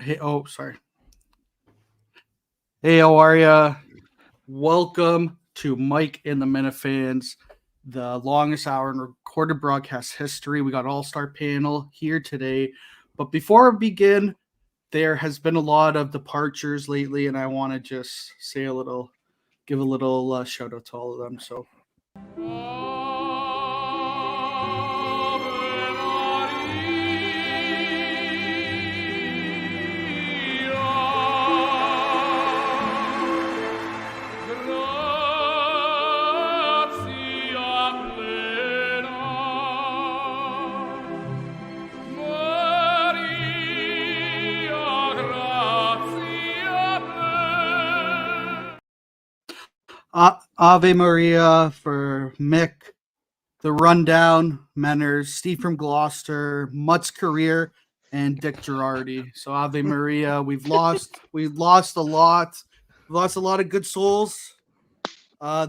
Hey, oh, sorry. Hey, how are ya? Welcome to Mike and the Minifans, the longest hour in recorded broadcast history. We got an all-star panel here today. But before we begin, there has been a lot of departures lately, and I want to just give a little shout out to all of them. So Ave Maria for Mick, the rundown, Menners, Steve from Gloucester, Mutt's career, and Dick Girardi. So Ave Maria, we've lost a lot. We've lost a lot of good souls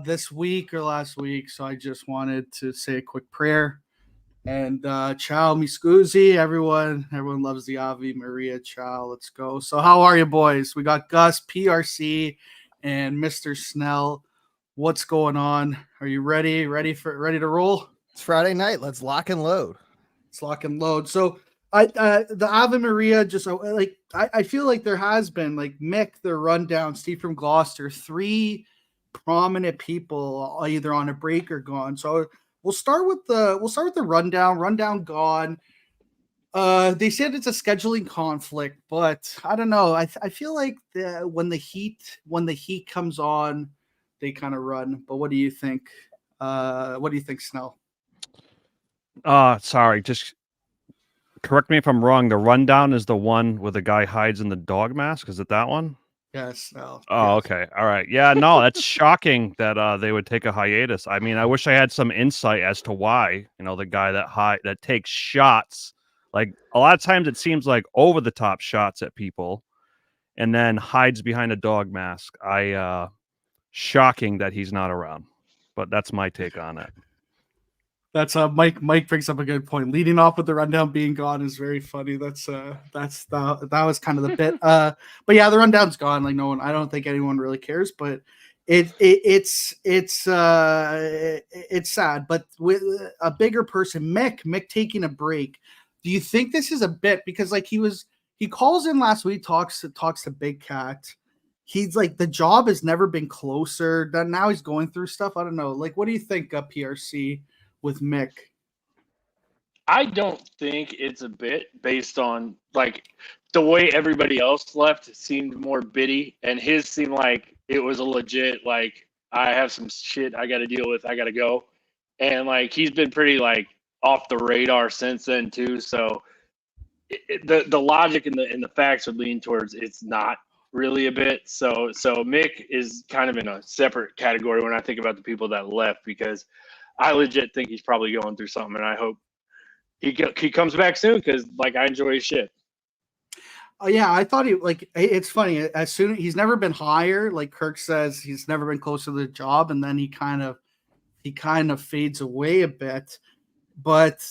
this week or last week. So I just wanted to say a quick prayer. And ciao, mi scusi, everyone. Everyone loves the Ave Maria. Ciao, let's go. So how are you, boys? We got Gus, PRC, and Mr. Snell. What's going on? Are you ready? Ready to roll? It's Friday night. Let's lock and load. Let's lock and load. So the Ave Maria, just like I feel like there has been like Mick, the rundown, Steve from Gloucester, three prominent people either on a break or gone. So we'll start with the rundown. Rundown gone. They said it's a scheduling conflict, but I don't know. I feel like when the heat comes on, they kind of run. But what do you think? What do you think, Snell? Sorry, just correct me if I'm wrong. The rundown is the one where the guy hides in the dog mask. Is it that one? Yes. No. Oh, Yes. okay. All right. Yeah, no, that's shocking that they would take a hiatus. I mean, I wish I had some insight as to why, the guy that takes shots, like a lot of times it seems like over the top shots at people and then hides behind a dog mask. Shocking that he's not around. But that's my take on it. That's Mike. Mike brings up a good point. Leading off with the rundown being gone is very funny. That was kind of the bit. But yeah, the rundown's gone. Like no one, I don't think anyone really cares. But it's sad. But with a bigger person, Mick taking a break. Do you think this is a bit because like he calls in last week, talks to Big Cat. He's like the job has never been closer. Now he's going through stuff. I don't know. Like, what do you think, PRC? With Mick? I don't think it's a bit based on like the way everybody else left seemed more bitty, and his seemed like it was a legit like I have some shit I got to deal with, I got to go, and like he's been pretty like off the radar since then too. So the logic and the facts would lean towards it's not really a bit. So Mick is kind of in a separate category when I think about the people that left because I legit think he's probably going through something, and I hope he comes back soon because, like, I enjoy his shit. Oh yeah, I thought it's funny. As soon he's never been higher. Like Kirk says, he's never been closer to the job, and then he kind of fades away a bit. But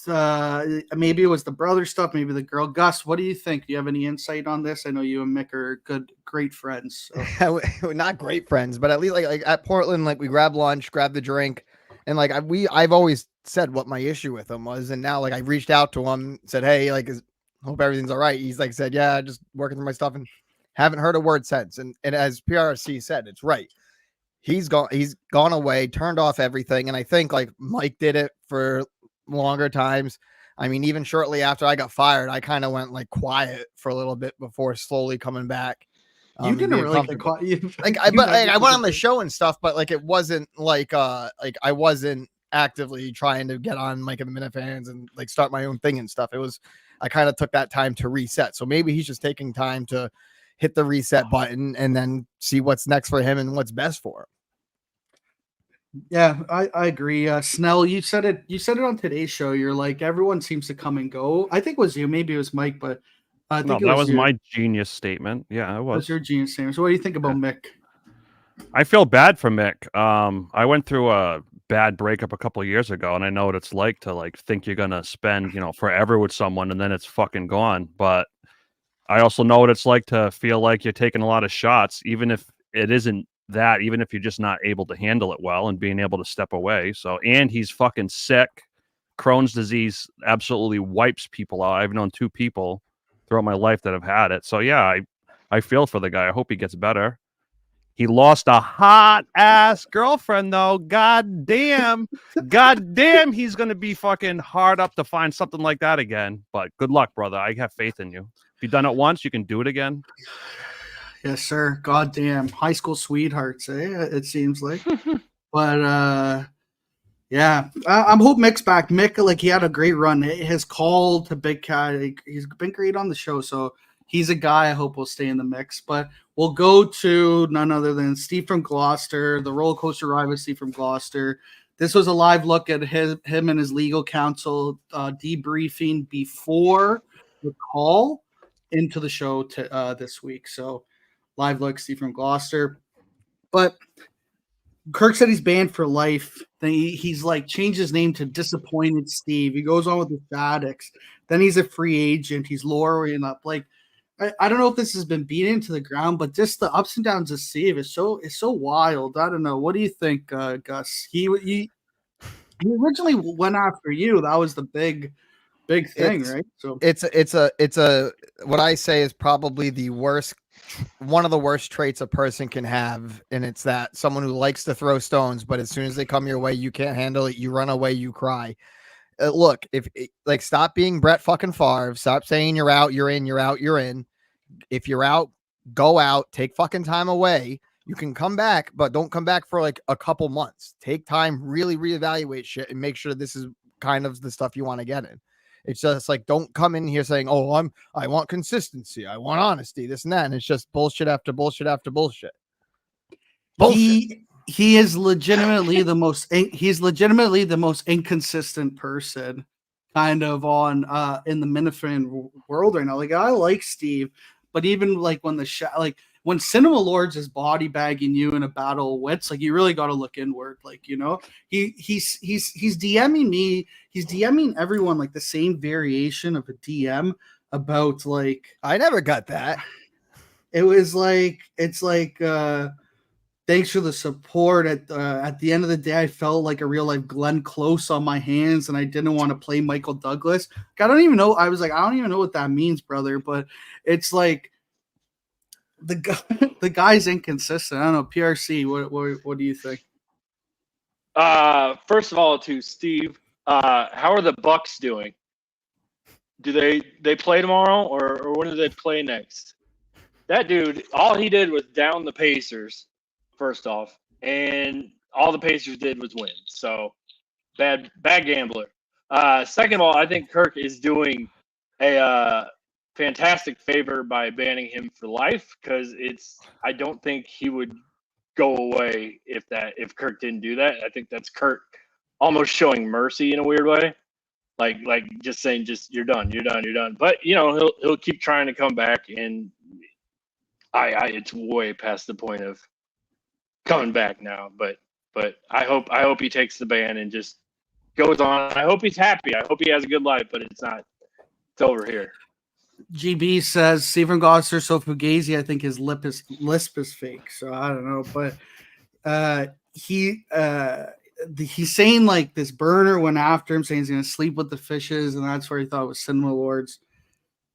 maybe it was the brother stuff, maybe the girl. Gus, what do you think? Do you have any insight on this? I know you and Mick are great friends. So. We're not great friends, but at least like at Portland, like we grab lunch, grab the drink. And like I've always said what my issue with him was, and now like I reached out to him, said, "Hey, like, hope everything's all right." He's like said, "Yeah, just working through my stuff," and haven't heard a word since. And as PRC said, it's right. He's gone away, turned off everything, and I think like Mike did it for longer times. I mean, even shortly after I got fired, I kind of went like quiet for a little bit before slowly coming back. You didn't really get quiet. I went on the show and stuff, but like it wasn't like I wasn't actively trying to get on Mike and the Minifans and like start my own thing and stuff. It was I kind of took that time to reset. So maybe he's just taking time to hit the reset button and then see what's next for him and what's best for him. Yeah, I agree. Snell, you said it on today's show. You're like everyone seems to come and go. I think it was you, maybe it was Mike, but I think that was my genius statement. Yeah, it was. That's your genius statement. So what do you think about Mick? I feel bad for Mick. I went through a bad breakup a couple of years ago, and I know what it's like to like think you're gonna spend, forever with someone, and then it's fucking gone. But I also know what it's like to feel like you're taking a lot of shots, even if it isn't that, even if you're just not able to handle it well and being able to step away. So, and he's fucking sick. Crohn's disease absolutely wipes people out. I've known 2 people throughout my life that have had it. So yeah, I feel for the guy. I hope he gets better. He lost a hot ass girlfriend though. God damn. He's gonna be fucking hard up to find something like that again. But good luck, brother. I have faith in you. If you've done it once, you can do it again. Yes, sir. God damn. High school sweethearts, it seems like. But yeah, I'm hoping Mick's back. Mick, like, he had a great run. His call to Big Cat, he's been great on the show. So he's a guy I hope will stay in the mix. But we'll go to none other than Steve from Gloucester, the roller coaster ride with Steve from Gloucester. This was a live look at him and his legal counsel debriefing before the call into the show this week. So live look, Steve from Gloucester. But Kirk said he's banned for life. Then he's like changed his name to Disappointed Steve. He goes on with the Shaddix. Then he's a free agent. He's lowering up. Like, I don't know if this has been beaten into the ground, but just the ups and downs of Steve is so wild. I don't know. What do you think, Gus? He originally went after you. That was the big thing, right? So it's a what I say is probably the worst, one of the worst traits a person can have, and it's that someone who likes to throw stones, but as soon as they come your way, you can't handle it. You run away, you cry. Look, stop being Brett fucking Favre. Stop saying you're out, you're in, you're out, you're in. If you're out, go out. Take fucking time away. You can come back, but don't come back for like a couple months. Take time, really reevaluate shit, and make sure this is kind of the stuff you want to get in. It's just like, don't come in here saying, "Oh, I want consistency, I want honesty, this and that." And it's just bullshit after bullshit after bullshit. He is legitimately the most. He's legitimately the most inconsistent person, kind of on in the Minifan world right now. Like, I like Steve, but even like when when Cinema Lords is body bagging you in a battle of wits, like, you really got to look inward. Like, you know, he's DMing me. He's DMing everyone like the same variation of a DM about, like, I never got that. It was like, it's like, thanks for the support. At the end of the day, I felt like a real life Glenn Close on my hands, and I didn't want to play Michael Douglas. I don't even know. I was like, I don't even know what that means, brother. But it's like the guy's inconsistent. I don't know. PRC, what do you think? First of all, to Steve, how are the Bucks doing? Do they play tomorrow, or when do they play next? That dude, all he did was down the Pacers. First off, and all the Pacers did was win. So bad gambler. Second of all, I think Kirk is doing a fantastic favor by banning him for life, because I don't think he would go away if Kirk didn't do that. I think that's Kirk almost showing mercy in a weird way. Like just saying, just you're done. But you know, he'll keep trying to come back, and it's way past the point of coming back now, but I hope he takes the ban and just goes on. I hope he's happy. I hope he has a good life, but it's over here. GB says Stephen Gloucester so fugazi. I think his lisp is fake. So I don't know, but he's saying like this burner went after him, saying he's gonna sleep with the fishes, and that's where he thought it was Cinema Lords.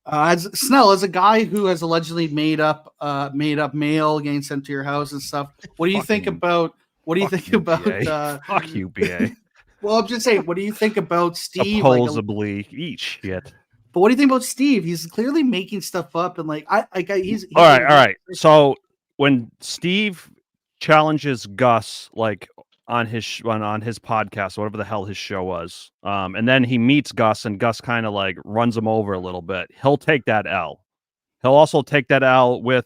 As a guy who has allegedly made up mail getting sent to your house and stuff, what do you think about? What do you think about? Fuck you, BA. Well, I'm just saying, what do you think about Steve? Supposedly, eat shit. But what do you think about Steve? He's clearly making stuff up, and he's all right. So when Steve challenges Gus, like on his podcast, whatever the hell his show was, and then he meets Gus, and Gus kind of like runs him over a little bit, he'll take that L. He'll also take that L with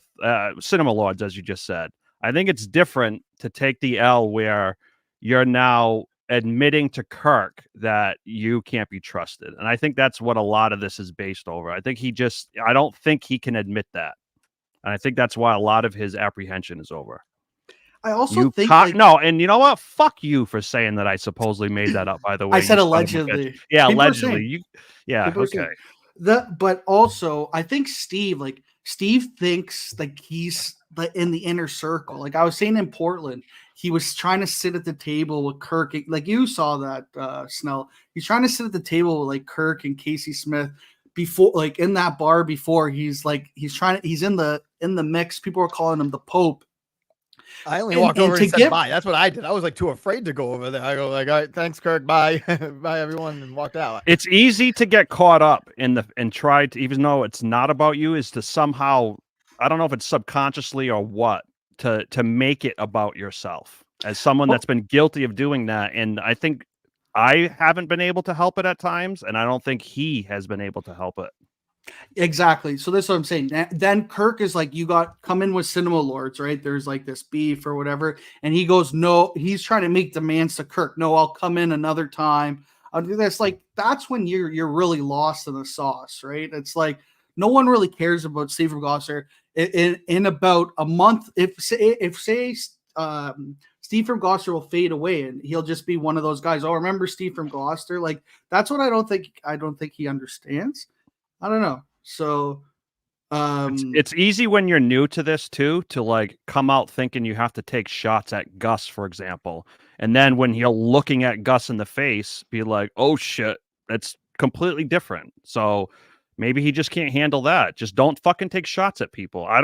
Cinema Lords, as you just said. I think it's different to take the L where you're now admitting to Kirk that you can't be trusted. And I think that's what a lot of this is based over. I don't think he can admit that. And I think that's why a lot of his apprehension is over. I also think no, and you know what? Fuck you for saying that I supposedly made that up, by the way. I said allegedly. Yeah, allegedly. Okay. But also I think Steve thinks like he's in the inner circle. Like I was saying in Portland, he was trying to sit at the table with Kirk. Like you saw that, Snell. He's trying to sit at the table with like Kirk and Casey Smith before, like in that bar before. He's in the mix. People are calling him the Pope. I only And- walked and over to and said give- bye. That's what I did. I was like too afraid to go over there. I go like, all right, thanks, Kirk. Bye, bye, everyone, and walked out. It's easy to get caught up and try to, even though it's not about you, is to somehow, I don't know if it's subconsciously or what, to make it about yourself as someone that's been guilty of doing that. And I think I haven't been able to help it at times, and I don't think he has been able to help it. Exactly. So that's what I'm saying. Then Kirk is like, you got come in with Cinema Lords, right? There's like this beef or whatever. And he goes, no, he's trying to make demands to Kirk. No, I'll come in another time. I'll do this. Like, that's when you're really lost in the sauce, right? It's like no one really cares about Steve from Gloucester. In about a month, if Steve from Gloucester will fade away and he'll just be one of those guys. Oh, remember Steve from Gloucester? Like, that's what I don't think he understands. I don't know. So It's easy when you're new to this too, to like come out thinking you have to take shots at Gus, for example. And then when you're looking at Gus in the face, be like, oh shit, that's completely different. So maybe he just can't handle that. Just don't fucking take shots at people. I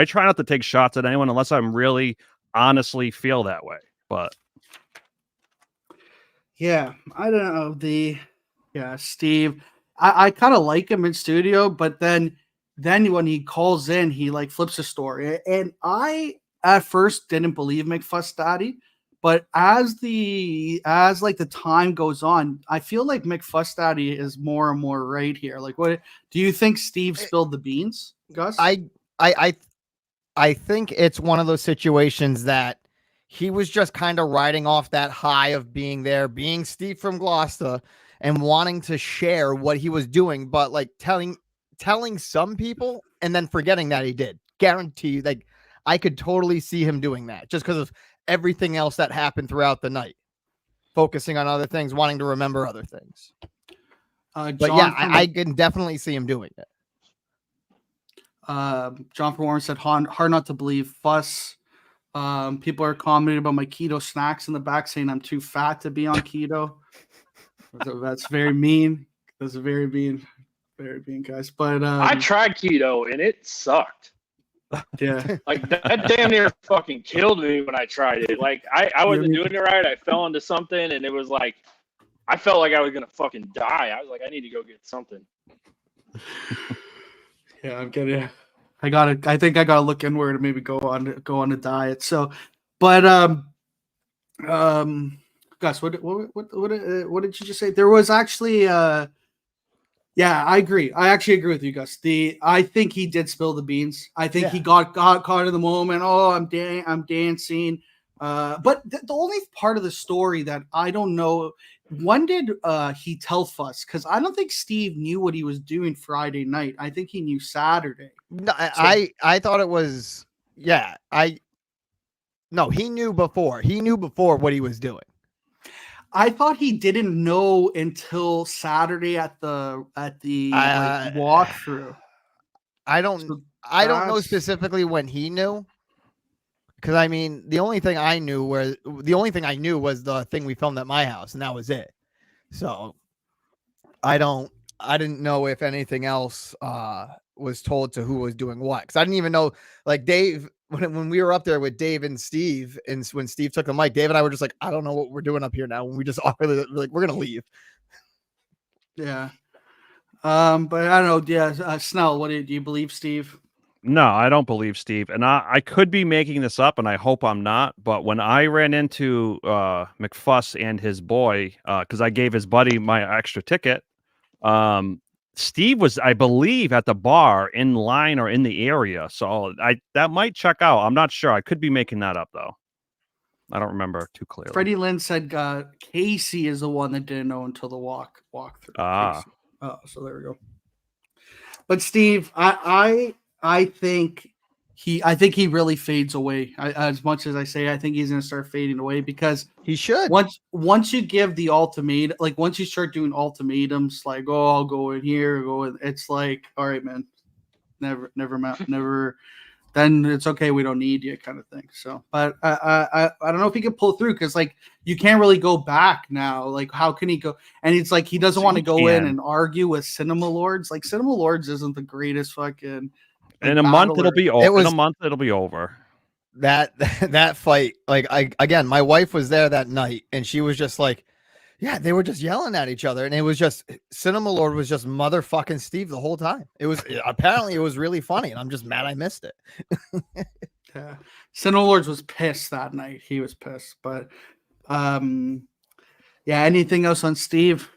try not to take shots at anyone unless I'm really honestly feel that way. But yeah, I don't know. Steve. I kind of like him in studio, but then when he calls in, he like flips the story. And I at first didn't believe McFuss Daddy, but as like the time goes on, I feel like McFuss Daddy is more and more right here. Like, what do you think Steve spilled the beans, Gus? I think it's one of those situations that he was just kind of riding off that high of being there, being Steve from Gloucester, and wanting to share what he was doing, but like telling some people and then forgetting that he did. Guarantee you, like I could totally see him doing that just because of everything else that happened throughout the night, focusing on other things, wanting to remember other things. But yeah, I can definitely see him doing it. John from Warren said, hard not to believe. Fuss. People are commenting about my keto snacks in the back, saying I'm too fat to be on keto. That's very mean. That's very mean, guys. But I tried keto and it sucked. Yeah, like that damn near fucking killed me when I tried it. Like I wasn't doing it right. I fell into something and it was like I felt like I was gonna fucking die. I was like, I need to go get something. Yeah, I'm getting. I think I gotta look inward and maybe go on a diet. So, but Gus, what did you just say? There was actually yeah, I agree. I actually agree with you, Gus. I think he did spill the beans. I think he got caught in the moment. Oh, I'm dancing. But the only part of the story that I don't know, when did he tell Fuss? Because I don't think Steve knew what he was doing Friday night. I think he knew Saturday. No, I thought it was no, he knew before. He knew before what he was doing. I thought he didn't know until Saturday at the like, walkthrough. I don't know specifically when he knew. Because I mean, the only thing I knew was the thing we filmed at my house, and that was it. So I didn't know if anything else was told to who was doing what. Because I didn't even know, like Dave, when we were up there with Dave and Steve, and when Steve took the mic, Dave and I were just like, I don't know what we're doing up here now. And we just we're like, we're gonna leave. Yeah. But I don't know. Yeah, Snell, do you believe Steve? no, I don't believe Steve. And I could be making this up, and I hope I'm not. But when I ran into McFuss and his boy, because I gave his buddy my extra ticket, Steve was, I believe, at the bar in line or in the area. So that might check out. I'm not sure. I could be making that up, though. I don't remember too clearly. Freddie Lynn said Casey is the one that didn't know until the walkthrough. Ah. Oh, so there we go. But Steve, I think I think he really fades away. As much as I say, I think he's going to start fading away because He should. once you give the ultimatum, like once you start doing ultimatums, like I'll go in here, it's like, all right, man, never. Then it's okay. We don't need you, kind of thing. So, but I don't know if he can pull through because like you can't really go back now. Like how can he go? And it's like he doesn't want to go in and argue with Cinema Lords. Like Cinema Lords isn't the greatest fucking. In a month it'll be over. In a month it'll be over. That fight, like again, my wife was there that night, and she was just like, yeah, they were just yelling at each other, and it was just Cinema Lord was just motherfucking Steve the whole time. It was apparently it was really funny, and I'm just mad I missed it. Yeah, Cinema Lords was pissed that night. He was pissed, but yeah. Anything else on Steve?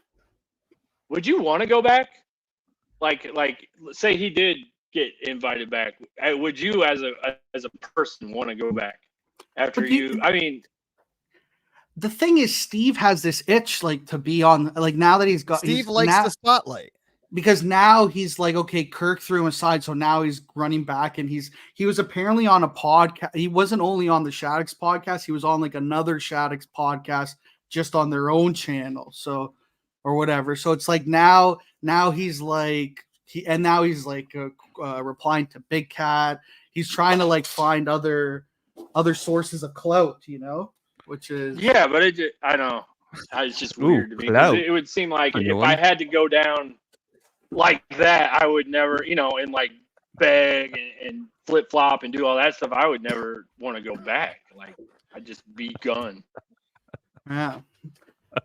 Would you want to go back? Like, say he did get invited back. Would you, as a person, want to go back after I mean, the thing is, Steve has this itch, like to be on. Like now that Steve likes the spotlight because now he's like, okay, Kirk threw him aside, so now he's running back, and he was apparently on a podcast. He wasn't only on the Shaddix podcast; he was on like another Shaddix podcast, just on their own channel, so or whatever. So it's like now he's like. Now he's like replying to Big Cat. He's trying to like find other sources of clout, which is but I know it's just weird to me. It would seem like if I had to go down like that, I would never, and like beg and flip flop and do all that stuff. I would never want to go back. Like I'd just be gone. Yeah,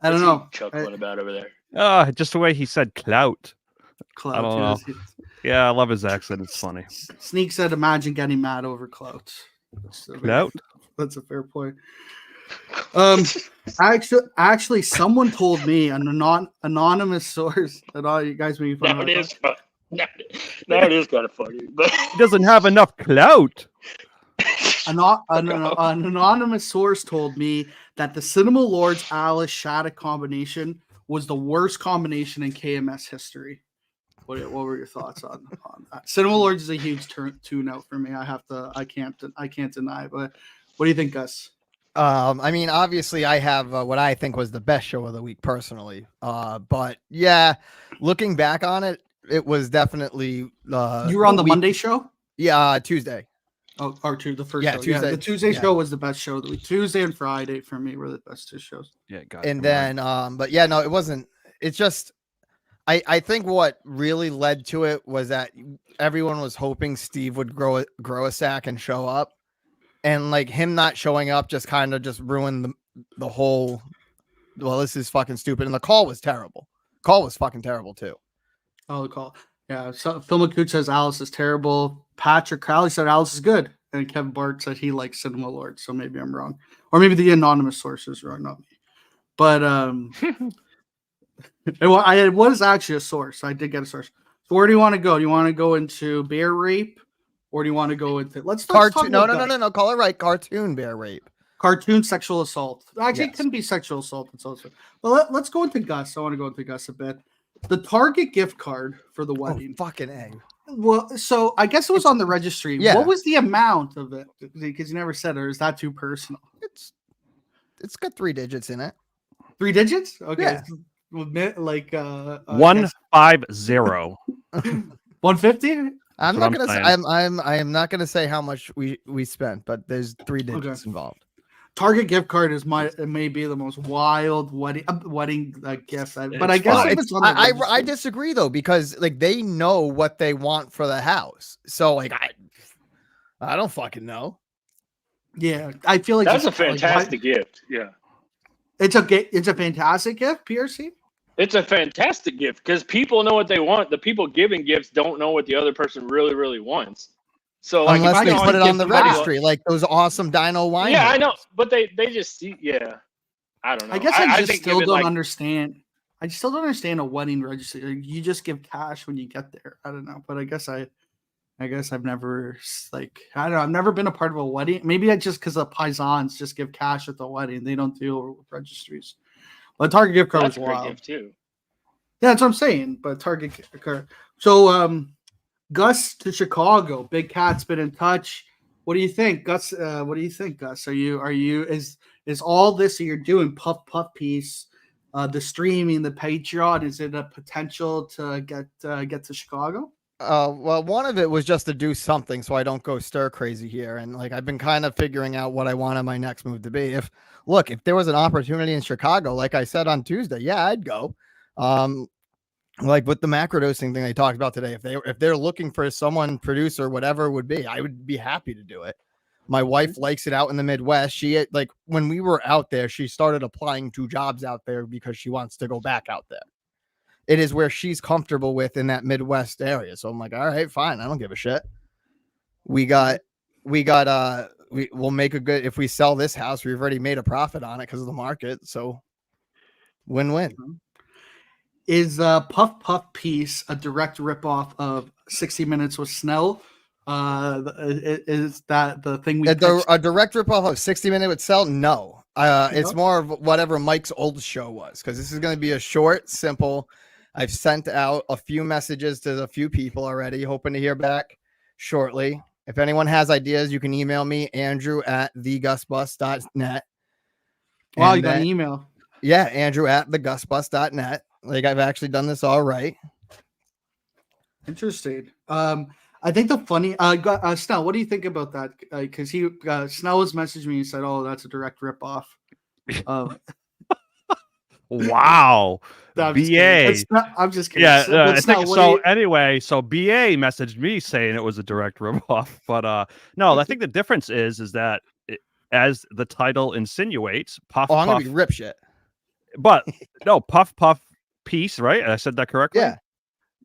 I don't know. Chuckling about over there. Just the way he said clout. Clout. I don't know. Yeah, I love his accent. It's funny. Sneak said, "Imagine getting mad over clout." Clout. That's a fair point. Actually, someone told me an anonymous source that all you guys making fun of. It is fun. That is kind of funny, but he doesn't have enough clout. An anonymous source told me that the Cinema Lords Alice Shattuck combination was the worst combination in KMS history. What were your thoughts on that? Cinema Lords is a huge tune out for me. I can't deny. But what do you think, Gus? I mean, obviously, I have what I think was the best show of the week personally. But yeah, looking back on it, it was definitely you were on the Monday show. Yeah, Tuesday. Oh, or the first show. Tuesday. Yeah, the Tuesday show was the best show of the week. Tuesday and Friday for me were the best two shows. Yeah, got and then but yeah, no, it wasn't. It's just I think what really led to it was that everyone was hoping Steve would grow a sack and show up, and like him not showing up just kind of just ruined the whole. Well, this is fucking stupid, and the call was terrible. Call was fucking terrible too. Oh, the call. Yeah, so Phil McCooch says Alice is terrible. Patrick Crowley said Alice is good. And Kevin Bart said he likes Cinema Lord. So maybe I'm wrong. Or maybe the anonymous source is wrong, not me. But it was actually a source. I did get a source. So where do you want to go? Do you want to go into bear rape? Or do you want to go into let's cartoon? No. Call it right. Cartoon bear rape. Cartoon sexual assault. Actually, It couldn't be sexual assault. It's also well. Let's go into Gus. I want to go into Gus a bit. The Target gift card for the wedding. Oh, fucking A. Well, so I guess it was on the registry. Yeah. What was the amount of it? Because you never said, or is that too personal? It's got 3 digits in it. 3 digits? Okay. Yeah. Like 150. 150? I'm not gonna say I am not gonna say how much we spent, but there's 3 digits involved. Target gift card it may be the most wild wedding gift. But I guess if it's on the I disagree though, because like they know what they want for the house. So like I don't fucking know. Yeah, I feel like that's a fantastic gift. Yeah, it's a fantastic gift, PRC. It's a fantastic gift because people know what they want. The people giving gifts don't know what the other person really, really wants. So like, unless they put it on the registry, like those awesome Dino wine. Yeah, I know, but they just see. Yeah, I don't know. I guess I still don't understand. I still don't understand a wedding registry. Like, you just give cash when you get there. I don't know, but I guess I've never I don't know. I've never been a part of a wedding. Maybe just because the paisans just give cash at the wedding. They don't deal with registries. But Target gift card was wild gift too. Yeah, that's what I'm saying. But Target gift card. So Gus to Chicago. Big Cat's been in touch. What do you think, Gus? What do you think, Gus? Is all this that you're doing, puff piece, the streaming, the Patreon, is it a potential to get to Chicago? Well, one of it was just to do something so I don't go stir crazy here. And like I've been kind of figuring out what I wanted my next move to be. If there was an opportunity in Chicago, like I said on Tuesday, yeah, I'd go. Like with the macrodosing thing they talked about today, if they're looking for someone, producer, whatever it would be, I would be happy to do it. My wife likes it out in the Midwest. She like when we were out there, she started applying to jobs out there because she wants to go back out there. It is where she's comfortable with in that Midwest area. So I'm like, all right, fine. I don't give a shit. We'll make a good, if we sell this house, we've already made a profit on it because of the market. So win-win. Is Puff piece a direct ripoff of 60 Minutes with Snell? Is that the thing a direct ripoff of 60 Minute with Snell? No. It's more of whatever Mike's old show was, because this is going to be a short, simple. I've sent out a few messages to a few people already, hoping to hear back shortly. If anyone has ideas, you can email me, andrew@thegusbus.net. Wow, you got an email. Yeah, andrew@thegusbus.net. Like I've actually done this all right. Interesting. I think the funny Snell, what do you think about that? Because Snell was messaging me and said, "Oh, that's a direct ripoff." Wow. I'm BA. I'm just kidding. Yeah. Snell, anyway, so BA messaged me saying it was a direct ripoff, but no, I think the difference is that as the title insinuates, Puff. I'm gonna be rip shit. But no, Puff piece, right? I said that correctly. Yeah.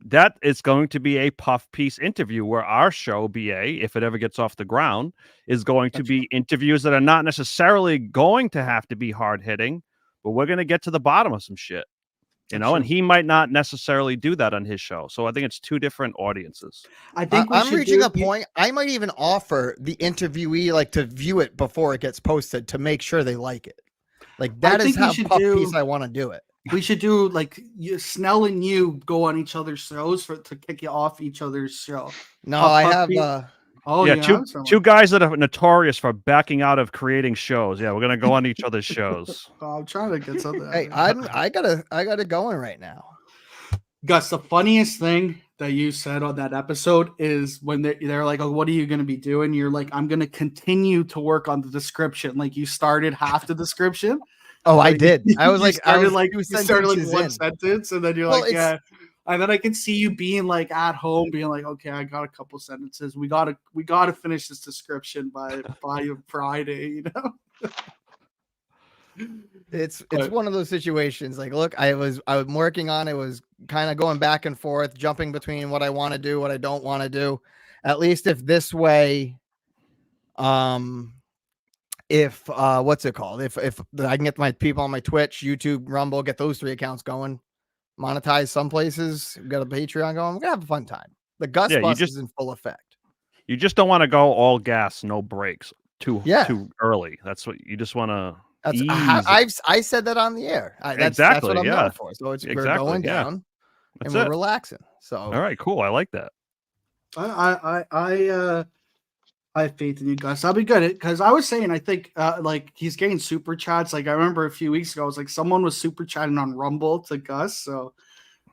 That is going to be a Puff piece interview where our show, BA, if it ever gets off the ground, is going to be interviews that are not necessarily going to have to be hard hitting, but we're going to get to the bottom of some shit, you know, and he might not necessarily do that on his show. So I think it's two different audiences. I think I'm reaching a point. I might even offer the interviewee like to view it before it gets posted to make sure they like it. Like that is how Puff piece I want to do it. We should do like Snell and you go on each other's shows to kick you off each other's show. No, I have. Two guys that are notorious for backing out of creating shows. Yeah, we're gonna go on each other's shows. I'm trying to get something. Hey, I got it going right now. Gus, the funniest thing that you said on that episode is when they're like, "Oh, what are you going to be doing?" You're like, "I'm going to continue to work on the description." Like you started half the description. Oh, I did. I was like, you started like one sentence, and then you're like, yeah. And then I can see you being like at home, being like, okay, I got a couple sentences. We gotta finish this description by Friday, you know. It's one of those situations. Like, look, I was working on it, was kind of going back and forth, jumping between what I want to do, what I don't want to do. At least if this way, if what's it called? If I can get my people on my Twitch, YouTube, Rumble, get those 3 accounts going, monetize some places, got a Patreon going, we're gonna have a fun time. The Gus Bus is in full effect. You just don't want to go all gas, no brakes too early. That's what you just want to. I said that on the air. That's what I'm known for. So we're going down and we're relaxing. So all right, cool. I like that. I have faith in you, Gus. I'll be good because I was saying I think like he's getting super chats. Like I remember a few weeks ago, I was like someone was super chatting on Rumble to Gus. So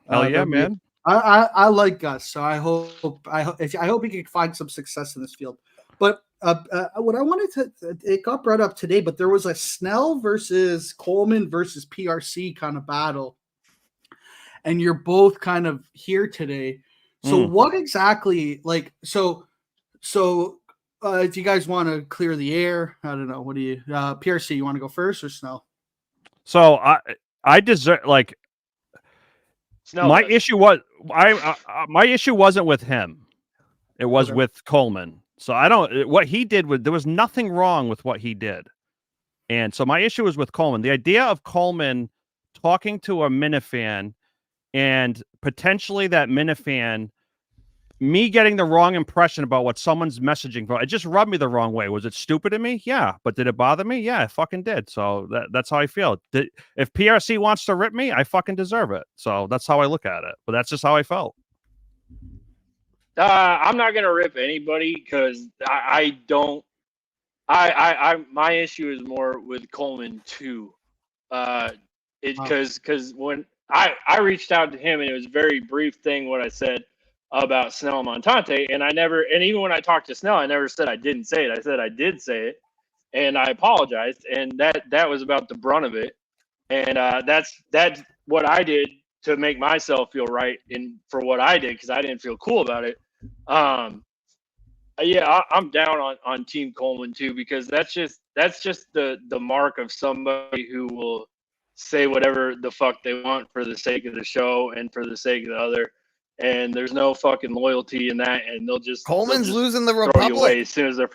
hell yeah, man. I like Gus. So I hope he can find some success in this field. But what I wanted it got brought up today, but there was a Snell versus Coleman versus PRC kind of battle. And you're both kind of here today. So what exactly if you guys want to clear the air, I don't know. What do you PRC, you want to go first or Snell? So I deserve Snell. My issue wasn't with him. It was with Coleman. So what he did there was nothing wrong with what he did. And so my issue was with Coleman. The idea of Coleman talking to a Minifan and potentially that Minifan, me getting the wrong impression about what someone's messaging for, it just rubbed me the wrong way. Was it stupid of me? Yeah. But did it bother me? Yeah, it fucking did. So that's how I feel. If PRC wants to rip me, I fucking deserve it. So that's how I look at it. But that's just how I felt. I'm not gonna rip anybody because I don't. My issue is more with Coleman too. Because when I reached out to him and it was a very brief thing what I said about Snell and Montante, and even when I talked to Snell, I never said I didn't say it. I said I did say it, and I apologized, and that was about the brunt of it, and that's what I did to make myself feel right for what I did because I didn't feel cool about it. Yeah, I'm down on Team Coleman too because that's just the mark of somebody who will say whatever the fuck they want for the sake of the show and for the sake of the other, and there's no fucking loyalty in that, and Coleman's losing the throw you away Republic. as soon as they're.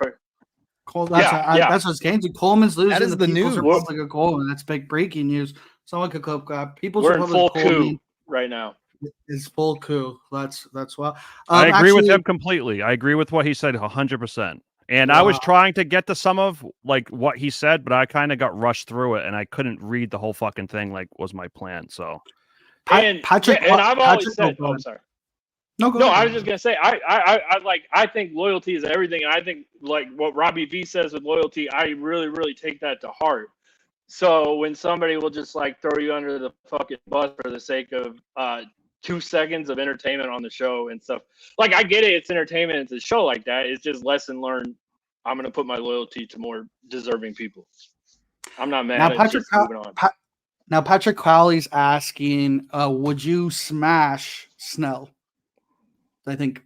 That's what's game. Coleman's losing That is the People's news. Republic of Coleman. That's big breaking news. Someone could clip People's We're in Republic full of Coleman coup right now. is full coup. That's well. I agree with actually, him completely. I agree with what he said 100%. And I was trying to get to some of like what he said, but I kind of got rushed through it and I couldn't read the whole fucking thing like was my plan. So Patrick, and I've always said, oh, sorry. No, go No, ahead. I was just gonna say, I think loyalty is everything, and I think like what Robbie V says with loyalty, I really, really take that to heart. So when somebody will just like throw you under the fucking bus for the sake of 2 seconds of entertainment on the show and stuff, like I get it, it's entertainment, it's a show like that. It's just lesson learned. I'm gonna put my loyalty to more deserving people. I'm not mad. It's just moving on. Now Patrick Crowley's asking, would you smash Snell? I think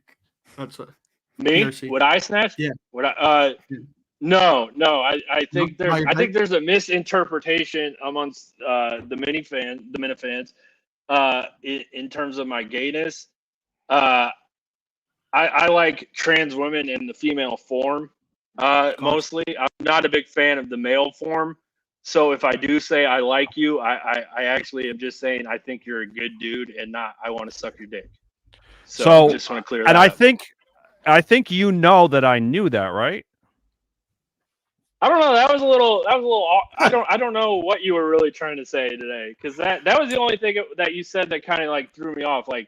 that's what Me? PRC. Would I snatch? Yeah. Would I? Yeah. No. I think No, I think there's a misinterpretation amongst the Minifans, in terms of my gayness. I like trans women in the female form. Mostly, I'm not a big fan of the male form. So if I do say I like you, I actually am just saying I think you're a good dude and not I want to suck your dick. So just want to clear that and up. I think you know that I knew that, right? I don't know. That was a little. I don't know what you were really trying to say today, because that was the only thing that you said that kind of like threw me off. Like,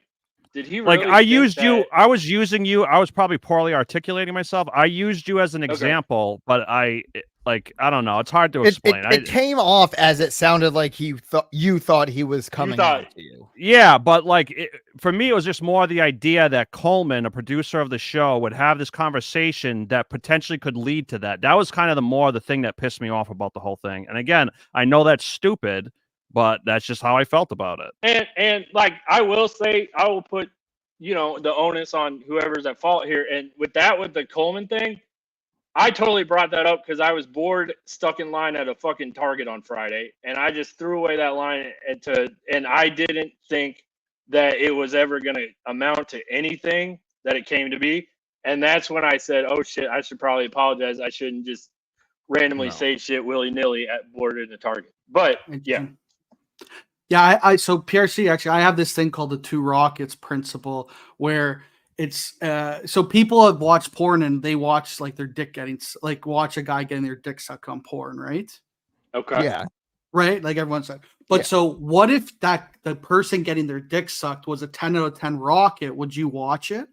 did he really? Like I used that... you. I was using you. I was probably poorly articulating myself. I used you as an example, but I don't know. It's hard to explain. It came off as it sounded like you thought he was coming out to you. Yeah, but like for me, it was just more the idea that Coleman, a producer of the show, would have this conversation that potentially could lead to that. That was kind of the thing that pissed me off about the whole thing. And again, I know that's stupid, but that's just how I felt about it. And like I will say, I will put the onus on whoever's at fault here. And with the Coleman thing, I totally brought that up because I was bored, stuck in line at a fucking Target on Friday, and I just threw away that line and I didn't think that it was ever going to amount to anything that it came to be. And that's when I said, oh shit, I should probably apologize. I shouldn't just randomly say shit willy-nilly at board in the Target. But yeah. Yeah, so PRC, actually, I have this thing called the two rockets principle where it's so people have watched porn and they watch like their dick watch a guy getting their dick sucked on porn, right? Okay. Yeah. Right? Like everyone said. But so what if the person getting their dick sucked was a 10 out of 10 rocket? Would you watch it?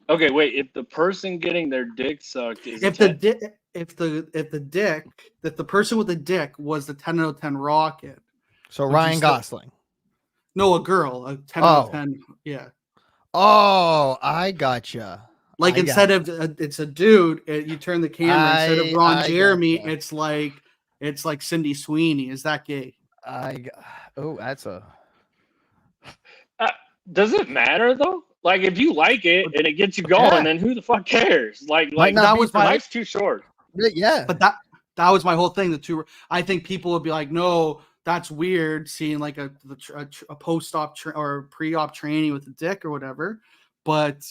Okay, wait. If the person getting their dick sucked is if the person with the dick was the 10 out of 10 rocket. So Ryan Gosling. No, a girl, a 10 out of 10. Yeah. Oh, I gotcha. Like instead of it's a dude, you turn the camera instead of Ron Jeremy, gotcha. it's like Cindy Sweeney. Is that gay? That's a. Does it matter though? Like if you like it and it gets you going, then who the fuck cares? Like that was my life's too short. Yeah. But that was my whole thing. I think people would be like, no, that's weird seeing like a post-op or pre-op training with a dick or whatever. But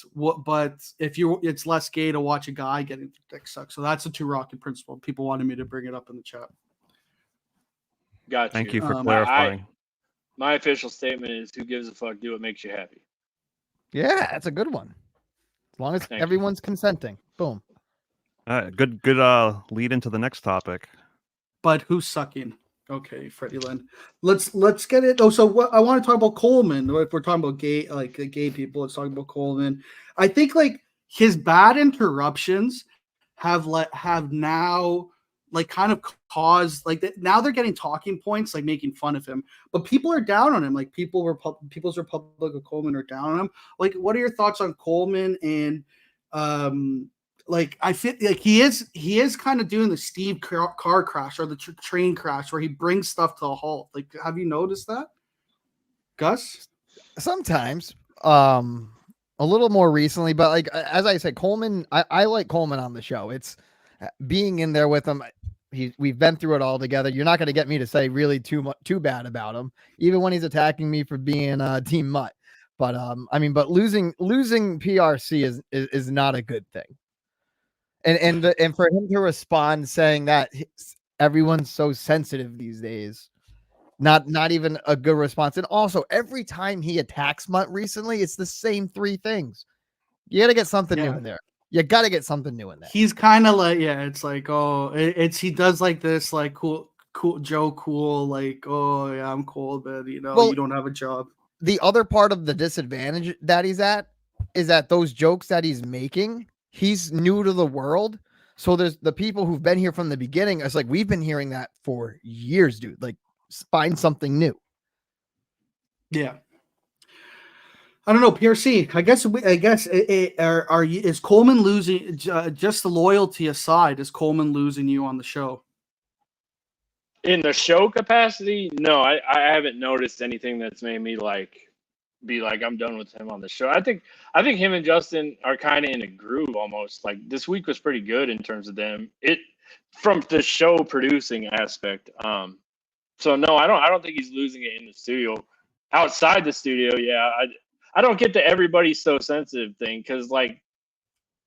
it's less gay to watch a guy getting their dick sucked. So that's the two rocket principle. People wanted me to bring it up in the chat. Gotcha. Thank you for clarifying. My official statement is: who gives a fuck? Do what makes you happy. Yeah, that's a good one. As long as everyone's consenting. Boom. Good lead into the next topic. But who's sucking? Okay, Freddie Lynn. Let's get it. Oh, so what I want to talk about Coleman. If we're talking about gay people, let's talk about Coleman. I think like his bad interruptions have now like kind of caused like now they're getting talking points, like making fun of him. But people are down on him. Like People's Republic of Coleman are down on him. Like, what are your thoughts on Coleman and like I feel like he is kind of doing the Steve car crash or the train crash where he brings stuff to a halt. Like, have you noticed that, Gus? Sometimes, a little more recently, but like as I said, Coleman, I like Coleman on the show. It's being in there with him. We've been through it all together. You're not going to get me to say really too bad about him, even when he's attacking me for being Team Mutt. But I mean, but losing PRC is not a good thing. And for him to respond saying that everyone's so sensitive these days, not even a good response. And also, every time he attacks Mutt recently, it's the same three things. You got to get something new in there. You got to get something new in there. He's kind of like, it's like, he does like this, like cool, Joe Cool, like, oh yeah, I'm cool, but you don't have a job. The other part of the disadvantage that he's at is that those jokes that he's making, he's new to the world. So there's the people who've been here from the beginning. It's like, we've been hearing that for years, dude. Like, find something new. Yeah. I don't know, PRC. Is Coleman losing? Just the loyalty aside, is Coleman losing you on the show? In the show capacity, no, I haven't noticed anything that's made me be like I'm done with him on the show. I think him and Justin are kind of in a groove almost. Like, this week was pretty good in terms of them. It from the show producing aspect. So no, I don't think he's losing it in the studio. Outside the studio, yeah, I don't get the everybody's so sensitive thing, because like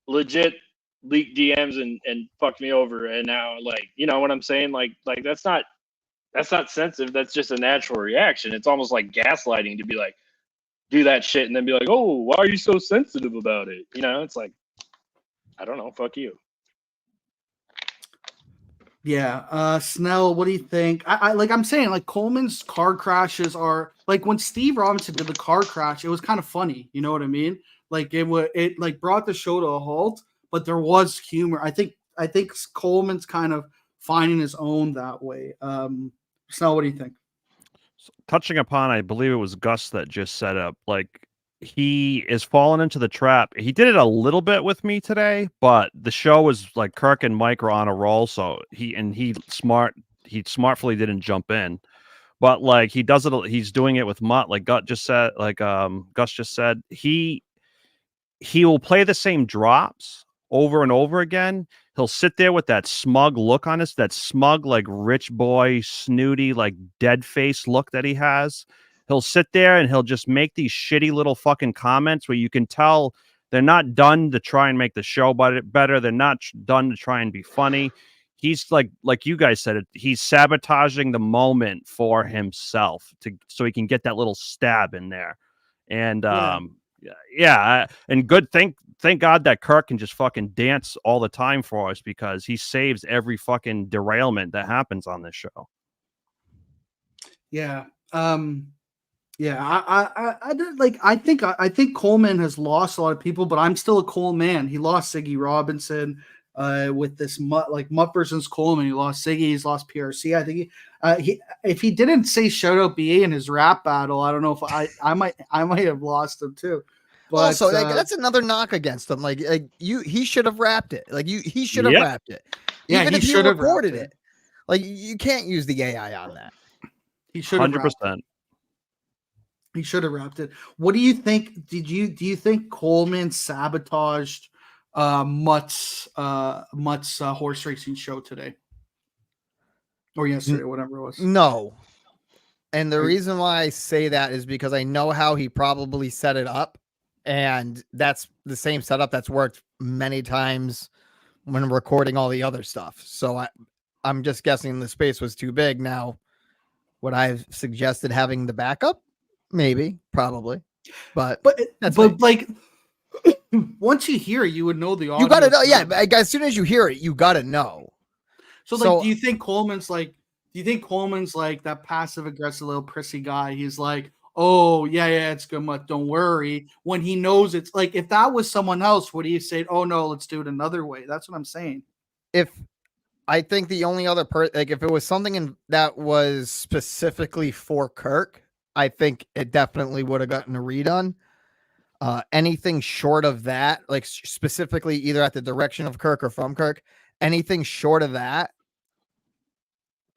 legit leaked DMs and fucked me over, and now like, you know what I'm saying? Like that's not sensitive. That's just a natural reaction. It's almost like gaslighting to be like, do that shit and then be like, oh, why are you so sensitive about it? You know, it's like, I don't know, fuck you. Yeah. Snell, what do you think? I'm saying, like, Coleman's car crashes are like, when Steve Robinson did the car crash, it was kind of funny. You know what I mean? Like, it like brought the show to a halt, but there was humor. I think Coleman's kind of finding his own that way. Snell, what do you think? Touching upon, I believe it was Gus that just set up, like, he is falling into the trap. He did it a little bit with me today, but the show was like Kirk and Mike were on a roll, so he smartfully didn't jump in. But like, he does it, he's doing it with Mutt, like Gus just said, he will play the same drops over and over again. He'll sit there with that smug look on that smug, like, rich boy, snooty, like, dead face look that he has. He'll sit there and he'll just make these shitty little fucking comments where you can tell they're not done to try and make the show better. They're not done to try and be funny. He's like you guys said, he's sabotaging the moment for himself so he can get that little stab in there. And and good. Thank God that Kirk can just fucking dance all the time for us, because he saves every fucking derailment that happens on this show. Yeah. I think Coleman has lost a lot of people, but I'm still a Cole man. He lost Siggy Robinson with this Mutt versus Coleman. He lost Siggy. He's lost PRC. I think if he didn't say shout out BA in his rap battle, I don't know if I might have lost him too. But also, that's another knock against him. He should have rapped it. He should have rapped it. Even if he recorded it. Like, you can't use the AI on that. He should have 100%. He should have wrapped it. What do you think? Do you think Coleman sabotaged Mutt's horse racing show today or yesterday, whatever it was? No. And the reason why I say that is because I know how he probably set it up, and that's the same setup that's worked many times when recording all the other stuff. So I'm just guessing the space was too big. Now, would I have suggested having the backup? Maybe, probably, but like, once you hear it, you would know the audio. You gotta know, yeah. As soon as you hear it, you gotta know. So do you think Coleman's like? Do you think Coleman's like that passive aggressive little prissy guy? He's like, oh yeah, it's good, much. Don't worry. When he knows it's like, if that was someone else, would he say, oh no, let's do it another way? That's what I'm saying. If I think the only other like if it was something that was specifically for Kirk, I think it definitely would have gotten a redone. Anything short of that, like specifically either at the direction of Kirk or from Kirk, anything short of that,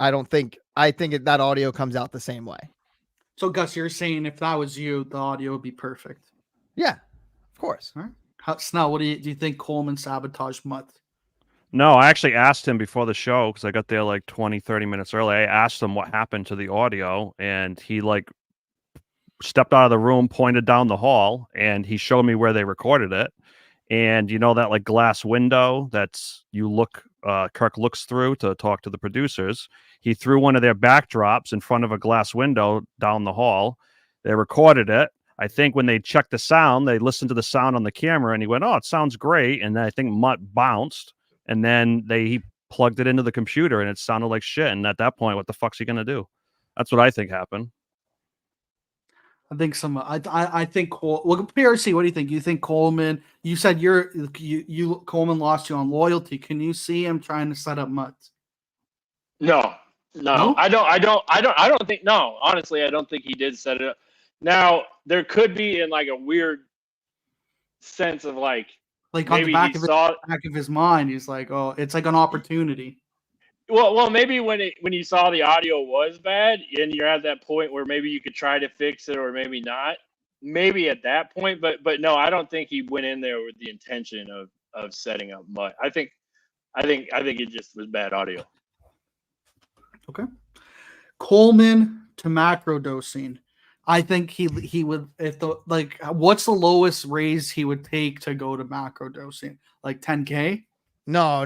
I think that audio comes out the same way. So Gus, you're saying if that was you, the audio would be perfect. Yeah, of course. All right. Snell, what do you think Coleman sabotaged Mutt? No, I actually asked him before the show because I got there like 20, 30 minutes early. I asked him what happened to the audio, and he like stepped out of the room, pointed down the hall, and he showed me where they recorded it. And you know that like glass window that's Kirk looks through to talk to the producers. He threw one of their backdrops in front of a glass window down the hall. They recorded it. I think when they checked the sound, they listened to the sound on the camera, and he went, "Oh, it sounds great." And then I think Mutt bounced, and then he plugged it into the computer, and it sounded like shit. And at that point, what the fuck's he gonna do? That's what I think happened. I think I think PRC, what do you think? You think Coleman, you said Coleman lost you on loyalty. Can you see him trying to set up Mutt? No? I don't think, no, honestly, I don't think he did set it up. Now, there could be in like a weird sense of like on the back of his mind, he's like, oh, it's like an opportunity. Well, maybe when you saw the audio was bad and you're at that point where maybe you could try to fix it or maybe not, maybe at that point, but no, I don't think he went in there with the intention of setting up Mutt. I think it just was bad audio. Okay. Coleman to macro dosing. I think he would, what's the lowest raise he would take to go to macro dosing? Like 10K? No,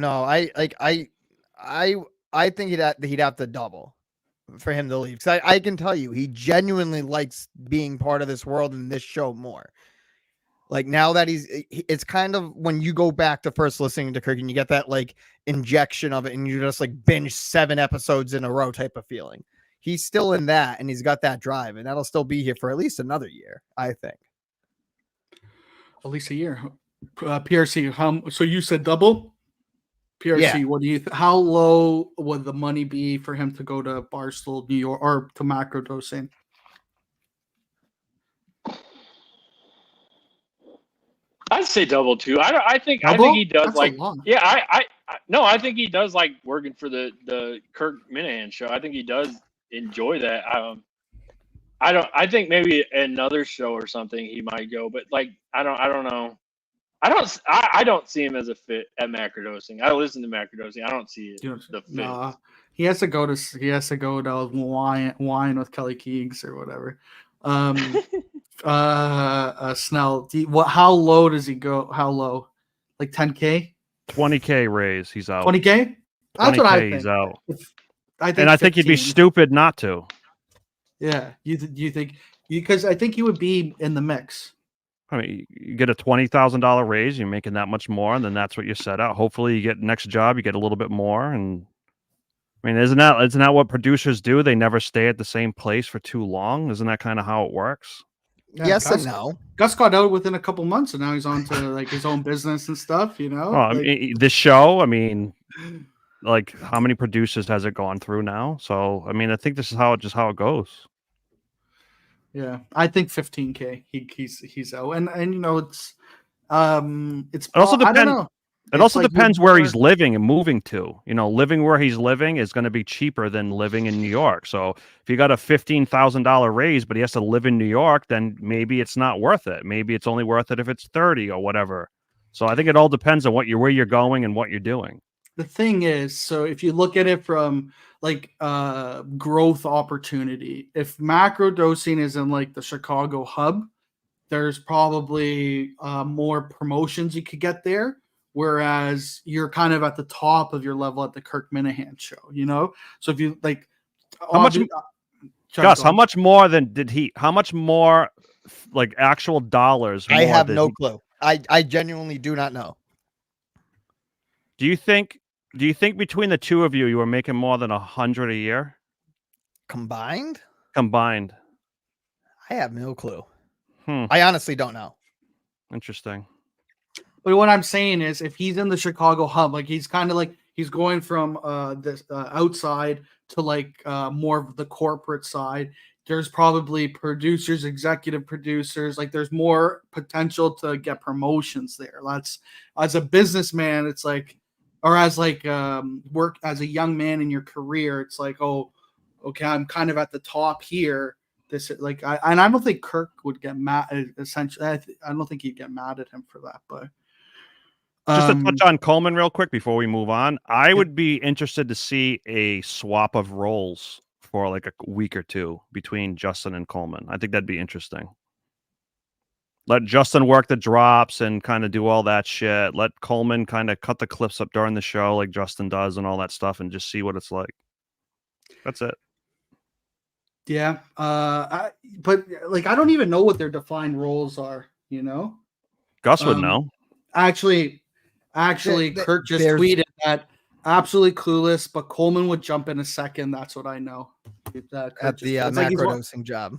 I think he'd have to double for him to leave. Because I can tell you, he genuinely likes being part of this world and this show more. Like now that it's kind of when you go back to first listening to Kirk and you get that like injection of it and you just like binge 7 episodes in a row type of feeling. He's still in that and he's got that drive and that'll still be here for at least another year, I think. At least a year. PRC, so you said double? PRC, yeah. What do you how low would the money be for him to go to Barstool, New York, or to macro dosing? I'd say double too. I think he does. That's like I think he does like working for the Kirk Minahan show. I think he does enjoy that. I think maybe another show or something he might go, but like I don't know. I don't see him as a fit at macrodosing. I listen to macrodosing. I don't see it. The fit. Nah, he has to go to wine with Kelly Keegs or whatever. Snell, how low does he go? How low? Like 10K? 20K raise. He's out. 20K? That's what I think. He's out. I think, and I think he'd be stupid not to. Yeah, you think because I think he would be in the mix. I mean, you get a $20,000 raise, you're making that much more, and then that's what you set out. Hopefully, you get next job, you get a little bit more, and I mean, isn't that what producers do? They never stay at the same place for too long. Isn't that kind of how it works? Yeah, yes and no. Gus got out within a couple months, and now he's on to like his own business and stuff. You know, I mean, this show. I mean, like how many producers has it gone through now? So I mean, I think this is how it goes. Yeah, I think 15K. He's out, and you know it's it also depends. I don't know. It also depends where he's living and moving to. You know, living where he's living is going to be cheaper than living in New York. So if you got a $15,000 raise, but he has to live in New York, then maybe it's not worth it. Maybe it's only worth it if it's 30 or whatever. So I think it all depends on where you're going and what you're doing. The thing is, so if you look at it from like growth opportunity, if macro dosing is in like the Chicago hub, there's probably more promotions you could get there. Whereas you're kind of at the top of your level at the Kirk Minahan show, you know? So if you like, Gus, how much more like actual dollars? I have no clue. I genuinely do not know. Do you think between the two of you, you were making more than $100 a year? combined? Combined. I have no clue. Hmm. I honestly don't know. Interesting. But what I'm saying is, if he's in the Chicago hub, like he's kind of like he's going from this outside to like more of the corporate side. There's probably producers, executive producers. Like there's more potential to get promotions there. That's as a businessman, it's like, or as like work as a young man in your career, it's like, oh, okay, I'm kind of at the top here. This like I don't think Kirk would get mad. Essentially, I don't think he'd get mad at him for that, but. Just to touch on Coleman real quick before we move on, I would be interested to see a swap of roles for like a week or two between Justin and Coleman. I think that'd be interesting. Let Justin work the drops and kind of do all that shit. Let Coleman kind of cut the clips up during the show like Justin does and all that stuff and just see what it's like. That's it. Yeah. But like, I don't even know what their defined roles are, you know? Gus would know. Actually, Kirk just tweeted that absolutely clueless, but Coleman would jump in a second. That's what I know. At the macrodosing job.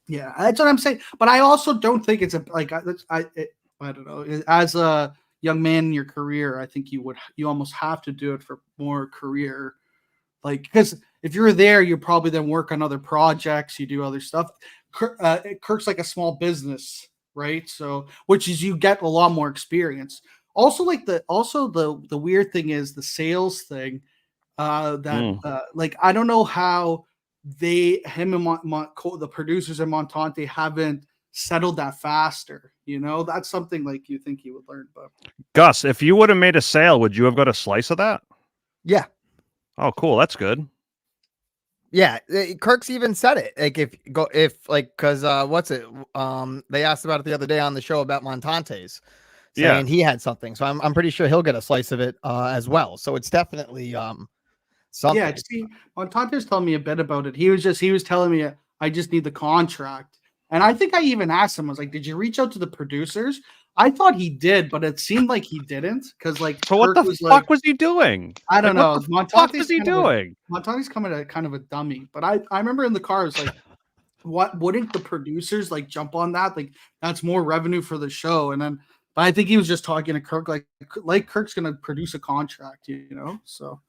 Yeah, that's what I'm saying. But I also don't think it's I don't know. As a young man in your career, I think you almost have to do it for more career. Like, because if you're there, you probably then work on other projects, you do other stuff. Kirk's like a small business, right? So, which is you get a lot more experience. Also, like the weird thing is the sales thing. Like I don't know how him and the producers and Montante haven't settled that faster. You know, that's something like you think he would learn. But Gus, if you would have made a sale, would you have got a slice of that? Yeah. Oh, cool. That's good. Yeah, Kirk's even said it. Like because what's it? They asked about it the other day on the show about Montante's, saying he had something. So I'm pretty sure he'll get a slice of it as well. So it's definitely something. Yeah, see, Montante's telling me a bit about it. He was telling me I just need the contract, and I think I even asked him. I was like, "Did you reach out to the producers?" I thought he did, but it seemed like he didn't because like. So what the fuck was he doing? I don't know. What was he doing? Montante's coming at kind of a dummy, but I remember in the car I was like, "What wouldn't the producers like jump on that? Like that's more revenue for the show." And then, but I think he was just talking to Kirk like Kirk's gonna produce a contract, you know. So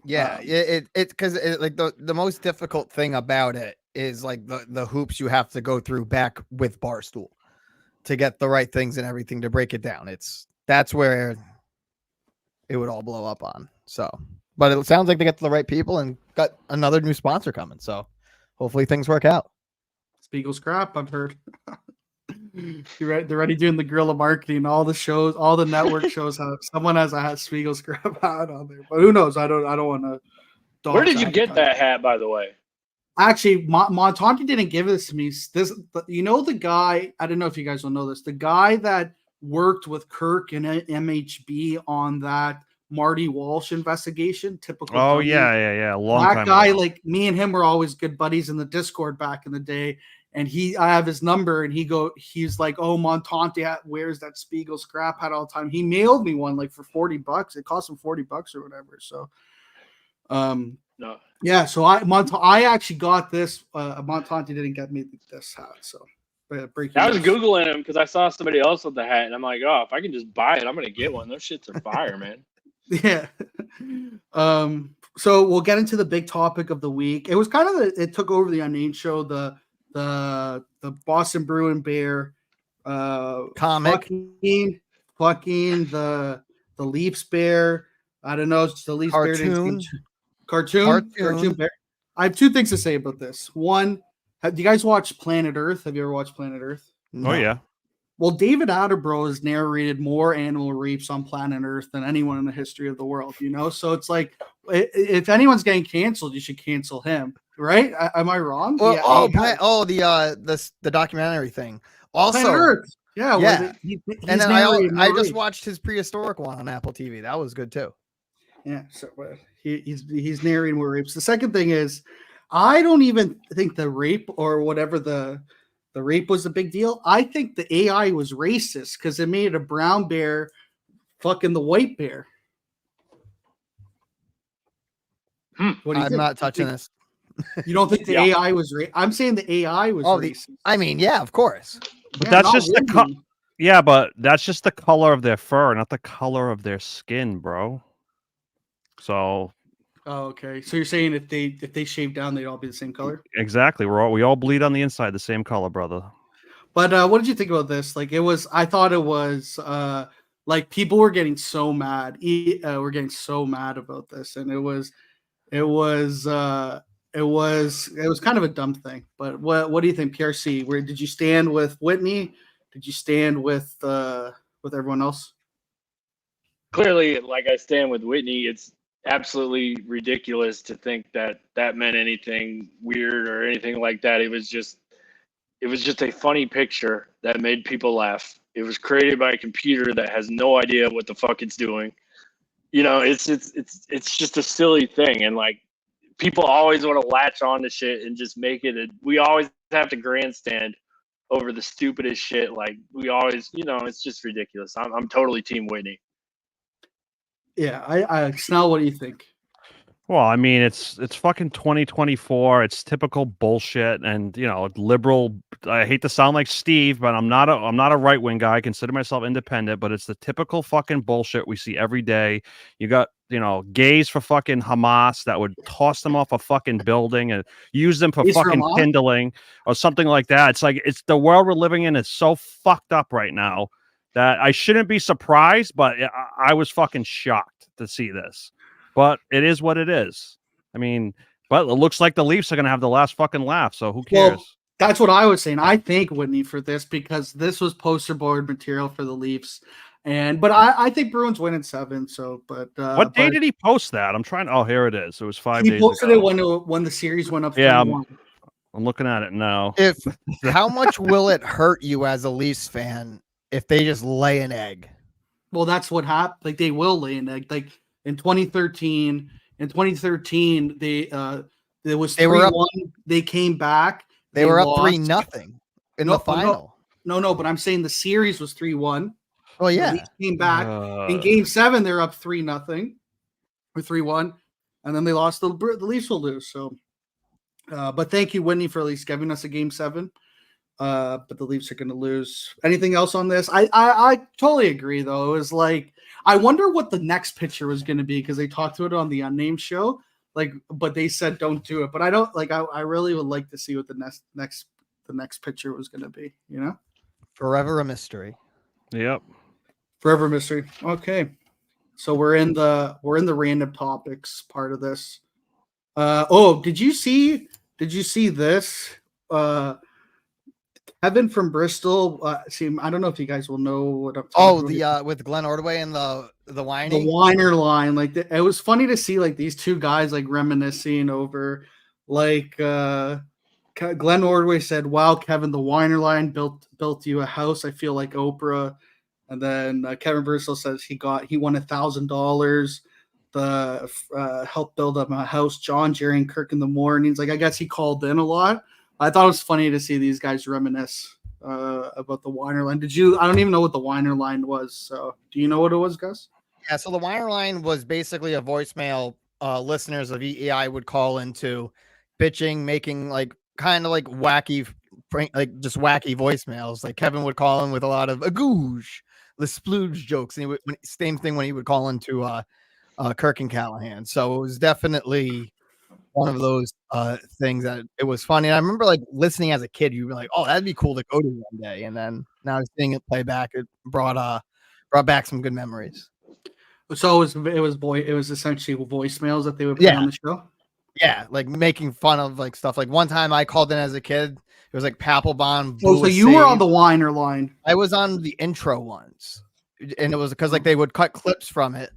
yeah, it's because like the most difficult thing about it is like the hoops you have to go through back with Barstool to get the right things and everything to break it down. That's where it would all blow up on. So, but it sounds like they got the right people and got another new sponsor coming. So hopefully things work out. Spiegel's crap, I've heard. They're already doing the guerrilla marketing. All the shows, all the network shows have someone has a Spiegel's crap hat on there. But who knows? I don't want to. Where did you get that hat, by the way? Actually, Montante didn't give this to me. You know, the guy, I don't know if you guys will know this, the guy that worked with Kirk and MHB on that Marty Walsh investigation, typical. Oh, yeah. Long that time guy, ago. like me and him were always good buddies in the Discord back in the day. And I have his number and he's like, oh, Montante wears that Spiegel scrap hat all the time. He mailed me one like for $40. It cost him $40 or whatever. So, no. Yeah, so I actually got this. Montante didn't get me this hat, so I was Googling him because I saw somebody else with the hat, and I'm like, oh, if I can just buy it, I'm gonna get one. Those shits are fire, man. Yeah. So we'll get into the big topic of the week. It was kind of it took over the Unnamed show, the Boston Bruin Bear comic, fucking the Leafs Bear. I don't know. It's the Leafs cartoon. Bear. Cartoon Bear. I have two things to say about this. One, do you guys watch Planet Earth? Have you ever watched Planet Earth? No. Oh, yeah. Well, David Attenborough has narrated more animal rapes on planet Earth than anyone in the history of the world, you know? So it's like, if anyone's getting canceled, you should cancel him, right? Am I wrong? Well, yeah, the documentary thing. Also, Planet Earth. Yeah. And then I just watched his prehistoric one on Apple TV. That was good too. Yeah, so he's narrating more rapes. The second thing is, I don't even think the rape or whatever the rape was a big deal. I think the AI was racist because it made a brown bear fucking the white bear. I'm not touching this. You don't think the Yeah. AI was? I'm saying the AI was Oh, racist. I mean, yeah, of course. But Yeah, that's not just the Whitney. yeah, but that's just the color of their fur, not the color of their skin, bro. So Oh, okay. So you're saying if they shave down, they'd all be the same color? exactly, we all bleed on the inside the same color, brother. But what did you think about this? Like, it was. I thought it was like people were getting so mad. We're getting so mad about this, and it was kind of a dumb thing. But what do you think, PRC? Where did you stand with Whitney? Did you stand with everyone else? Clearly, like I stand with Whitney, it's absolutely ridiculous to think that that meant anything weird or anything like that. It was just a funny picture that made people laugh. It was created by a computer that has no idea what the fuck it's doing. You know, it's just a silly thing, and like people always want to latch on to shit and just make it. We always have to grandstand over the stupidest shit. Like we always, it's just ridiculous. I'm totally team Whitney. Yeah, I Snell, what do you think? Well, I mean, it's fucking 2024. It's typical bullshit, and liberal. I hate to sound like Steve, but I'm not a right wing guy. I consider myself independent, but it's the typical fucking bullshit we see every day. You got gays for fucking Hamas that would toss them off a fucking building and use them for Gays for fucking Hamas? kindling or something like that. It's like it's the world we're living in is so fucked up right now that I shouldn't be surprised, but I was fucking shocked to see this. But it is what it is. I mean, but it looks like the Leafs are going to have the last fucking laugh. So who cares? Well, that's what I was saying. I thank Whitney for this because this was poster board material for the Leafs. But I think Bruins win in 7. So, What day did he post that? I'm trying. Oh, here it is. It was 5 days he posted ago. it when the series went up 3-1. Yeah, I'm looking at it now. How much will it hurt you as a Leafs fan if they just lay an egg? Well, that's what happened. Like they will lay an egg. Like in 2013, they was 3-1. They came back. They were up lost. 3-0 in the final. No, but I'm saying the series was 3-1. Oh yeah, the Leafs came back in Game 7. They're up 3-0 or 3-1, and then they lost. The Leafs will lose. So, but thank you, Whitney, for at least giving us a Game 7. But the Leafs are going to lose. Anything else on this? I totally agree, though. It was like I wonder what the next picture was going to be because they talked to it on the Unnamed show. Like, but they said don't do it. But I don't like. I really would like to see what the next picture was going to be. Forever a mystery. Yep. Forever mystery. Okay, so we're in the random topics part of this. Did you see this? Kevin from Bristol. I don't know if you guys will know what I'm talking about. With Glenn Ordway and the whining. The whiner line. Like it was funny to see like these two guys like reminiscing over like Glenn Ordway said, "Wow, Kevin, the whiner line built you a house. I feel like Oprah." And then Kevin Bristol says he won $1,000. The helped build up a house. John, Jerry, and Kirk in the mornings. Like I guess he called in a lot. I thought it was funny to see these guys reminisce about the whiner line. I don't even know what the whiner line was. So do you know what it was, Gus? Yeah. So the whiner line was basically a voicemail. Listeners of EEI would call into bitching, making like kind of like wacky, just wacky voicemails. Like Kevin would call in with a lot of a goosh, the splooge jokes, and same thing when he would call into Kirk and Callahan. So it was definitely one of those things that it was funny. And I remember like listening as a kid, you'd be like, "Oh, that'd be cool to go to one day." And then now seeing it play back, it brought back some good memories. So it was essentially voicemails that they would play on the show. Yeah, like making fun of like stuff. Like one time I called in as a kid. It was like Papelbon. Oh, so you were on the whiner line. I was on the intro ones, and it was because like they would cut clips from it,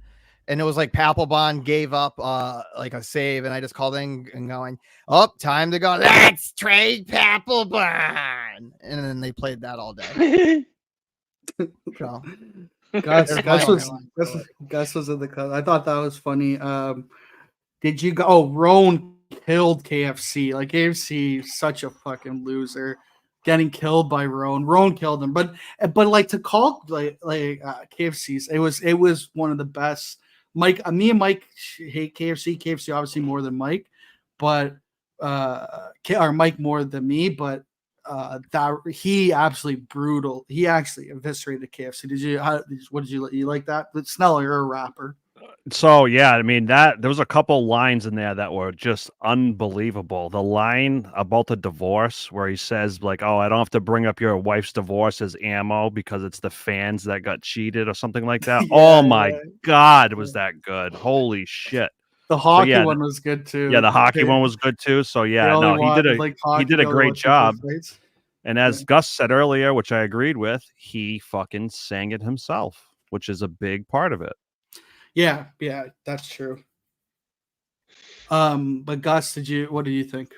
and it was like Papelbon gave up like a save, and I just called in and going, "Oh, time to go. Let's trade Papelbon," and then they played that all day. So, Gus was in the cut. I thought that was funny. Did you go? Oh, Roan killed KFC. Like KFC, such a fucking loser, getting killed by Roan. Roan killed him, but like to call like KFC's, it was one of the best. Mike, me and Mike hate KFC. KFC obviously more than Mike, but or Mike more than me, but that he absolutely brutal. He actually eviscerated KFC. What did you like that? But Snell, you're a rapper. So yeah, I mean that there was a couple lines in there that were just unbelievable. The line about the divorce where he says like, "Oh, I don't have to bring up your wife's divorce as ammo because it's the fans that got cheated or something like that." Oh my God, was that good? Holy shit. The hockey one was good too. Yeah, the hockey one was good too. So yeah, no, he did a great job. And as Gus said earlier, which I agreed with, he fucking sang it himself, which is a big part of it. Yeah, that's true. But Gus, what do you think?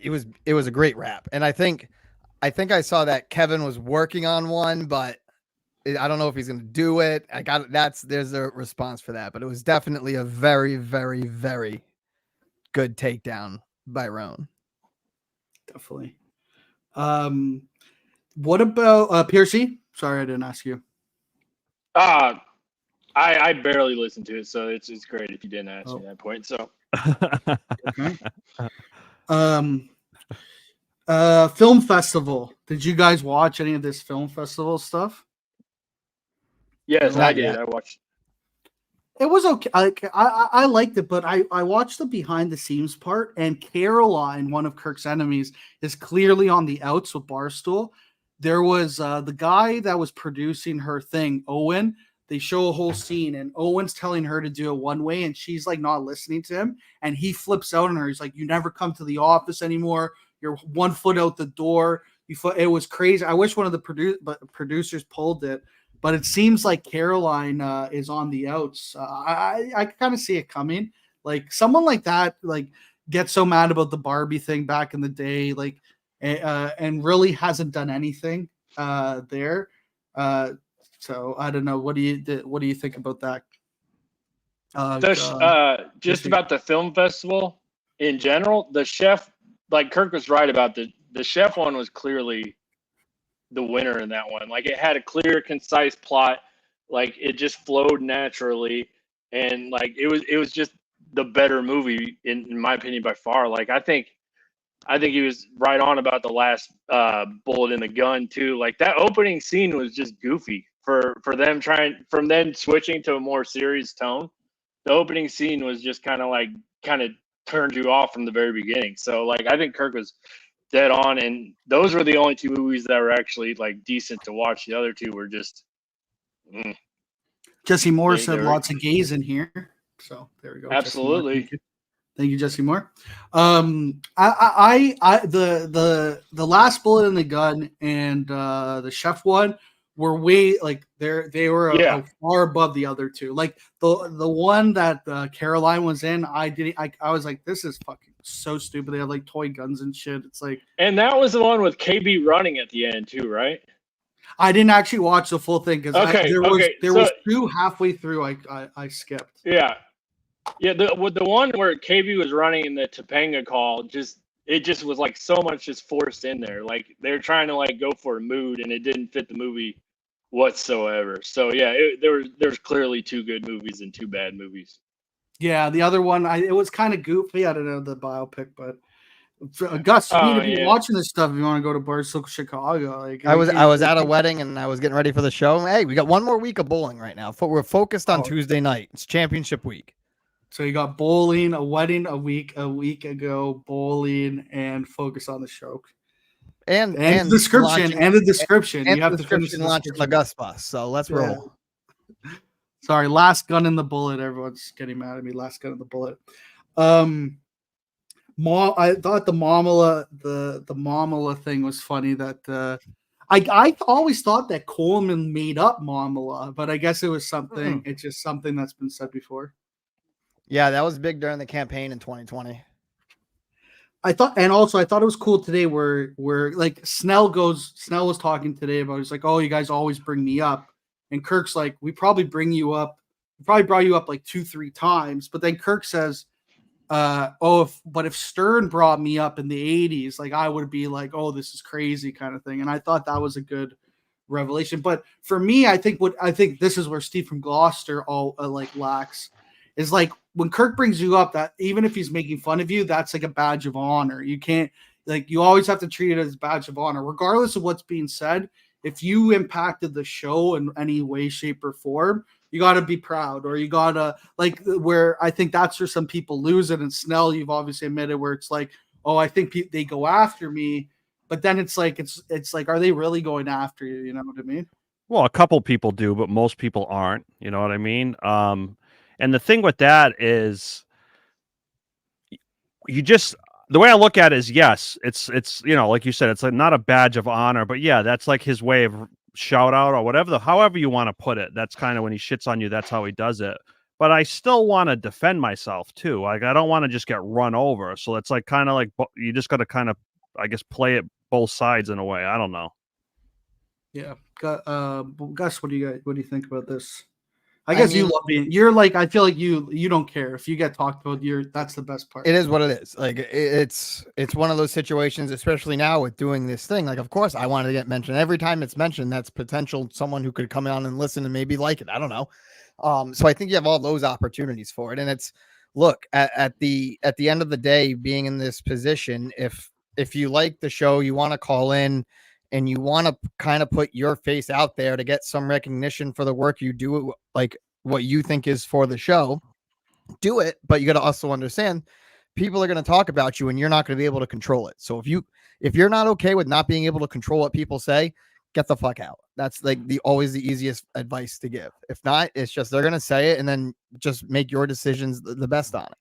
It was a great rap, and I think I saw that Kevin was working on one, but I don't know if he's going to do it. There's a response for that, but it was definitely a very, very, very good takedown by Roan. Definitely. What about Piercy? Sorry, I didn't ask you. I barely listened to it, so it's great if you didn't ask me that point. So, okay. Film festival. Did you guys watch any of this film festival stuff? Yes, I did. I watched. It was okay. I liked it, but I watched the behind the scenes part, and Caroline, one of Kirk's enemies, is clearly on the outs with Barstool. There was the guy that was producing her thing, Owen. They show a whole scene, and Owen's telling her to do it one way, and she's like not listening to him, and he flips out on her. He's like, "You never come to the office anymore. You're 1 foot out the door." It was crazy. I wish one of the producers pulled it. But it seems like Caroline is on the outs. I kind of see it coming. Like someone like that, like gets so mad about the Barbie thing back in the day, like, and really hasn't done anything there. So I don't know. What do you think about that? Just about the film festival in general, the chef, like Kirk was right about the chef one was clearly the winner in that one. Like it had a clear, concise plot. Like it just flowed naturally, and like it was just the better movie in my opinion by far. Like I think he was right on about the last bullet in the gun too. Like that opening scene was just goofy for them switching to a more serious tone. The opening scene was just kind of turned you off from the very beginning. So like I think Kirk was dead on, and those were the only two movies that were actually like decent to watch. The other two were just Jesse Moore said lots of gays in here, so there we go. Absolutely. Thank you, Jesse Moore. The last bullet in the gun and the chef one were way like they were far above the other two. Like the one that Caroline was in, I was like, this is fucking so stupid. They have like toy guns and shit. It's like, and that was the one with KB running at the end too, right? I didn't actually watch the full thing because there was two halfway through. I skipped. Yeah. The one where KB was running in the Topanga call, it just was like so much just forced in there. Like they're trying to like go for a mood, and it didn't fit the movie whatsoever. So yeah, there's clearly two good movies and two bad movies. Yeah, the other one, it was kind of goofy. I don't know the biopic, but Gus, you need to be watching this stuff if you want to go to Barstool, Chicago. Like I was at a wedding and I was getting ready for the show. Hey, we got one more week of bowling right now. We're focused on Tuesday night. It's championship week. So you got bowling, a wedding a week ago, bowling, and focus on the show. And description launching, and the description. And you have the to finish description launching the Gus bus. So let's roll. Sorry, last gun in the bullet. Everyone's getting mad at me. Last gun in the bullet. I thought the Momala thing was funny. That I always thought that Coleman made up Momala, but I guess it was something. It's just something that's been said before. Yeah, that was big during the campaign in 2020. I thought it was cool today where like Snell was talking today about, it's like, oh, you guys always bring me up, and Kirk's like, we probably brought you up like 2-3 times, but then Kirk says, if Stern brought me up in the 80s, like I would be like, oh, this is crazy kind of thing. And I thought that was a good revelation. But for me, I think this is where Steve from Gloucester lacks is like when Kirk brings you up, that even if he's making fun of you, that's like a badge of honor. You can't, like, you always have to treat it as a badge of honor, regardless of what's being said. If you impacted the show in any way, shape, or form, you got to be proud, or you got to, like, where I think that's where some people lose it. And Snell, you've obviously admitted where it's like, oh, I think they go after me, but then it's like, are they really going after you? You know what I mean? Well, a couple people do, but most people aren't. You know what I mean? And the thing with that is, you just, the way I look at it is, yes, it's like you said, it's like not a badge of honor, but yeah, that's like his way of shout out or whatever, however you want to put it. That's kind of when he shits on you, that's how he does it. But I still want to defend myself too. Like, I don't want to just get run over. So it's like kind of like you just got to kind of, I guess, play it both sides in a way. I don't know. Yeah. Gus, what do you think about this? I guess you love being. You're like, I feel like you don't care if you get talked about. That's the best part. It is what it is. Like, it's one of those situations, especially now with doing this thing. Like, of course, I wanted to get mentioned. Every time it's mentioned, that's potential someone who could come on and listen and maybe like it. I don't know. So I think you have all those opportunities for it. And it's, look, at the end of the day, being in this position, if you like the show, you want to call in and you want to kind of put your face out there to get some recognition for the work you do, like what you think is for the show, do it. But you got to also understand people are going to talk about you and you're not going to be able to control it. So if you're not okay with not being able to control what people say, get the fuck out. That's like always the easiest advice to give. If not, it's just, they're going to say it and then just make your decisions the best on it.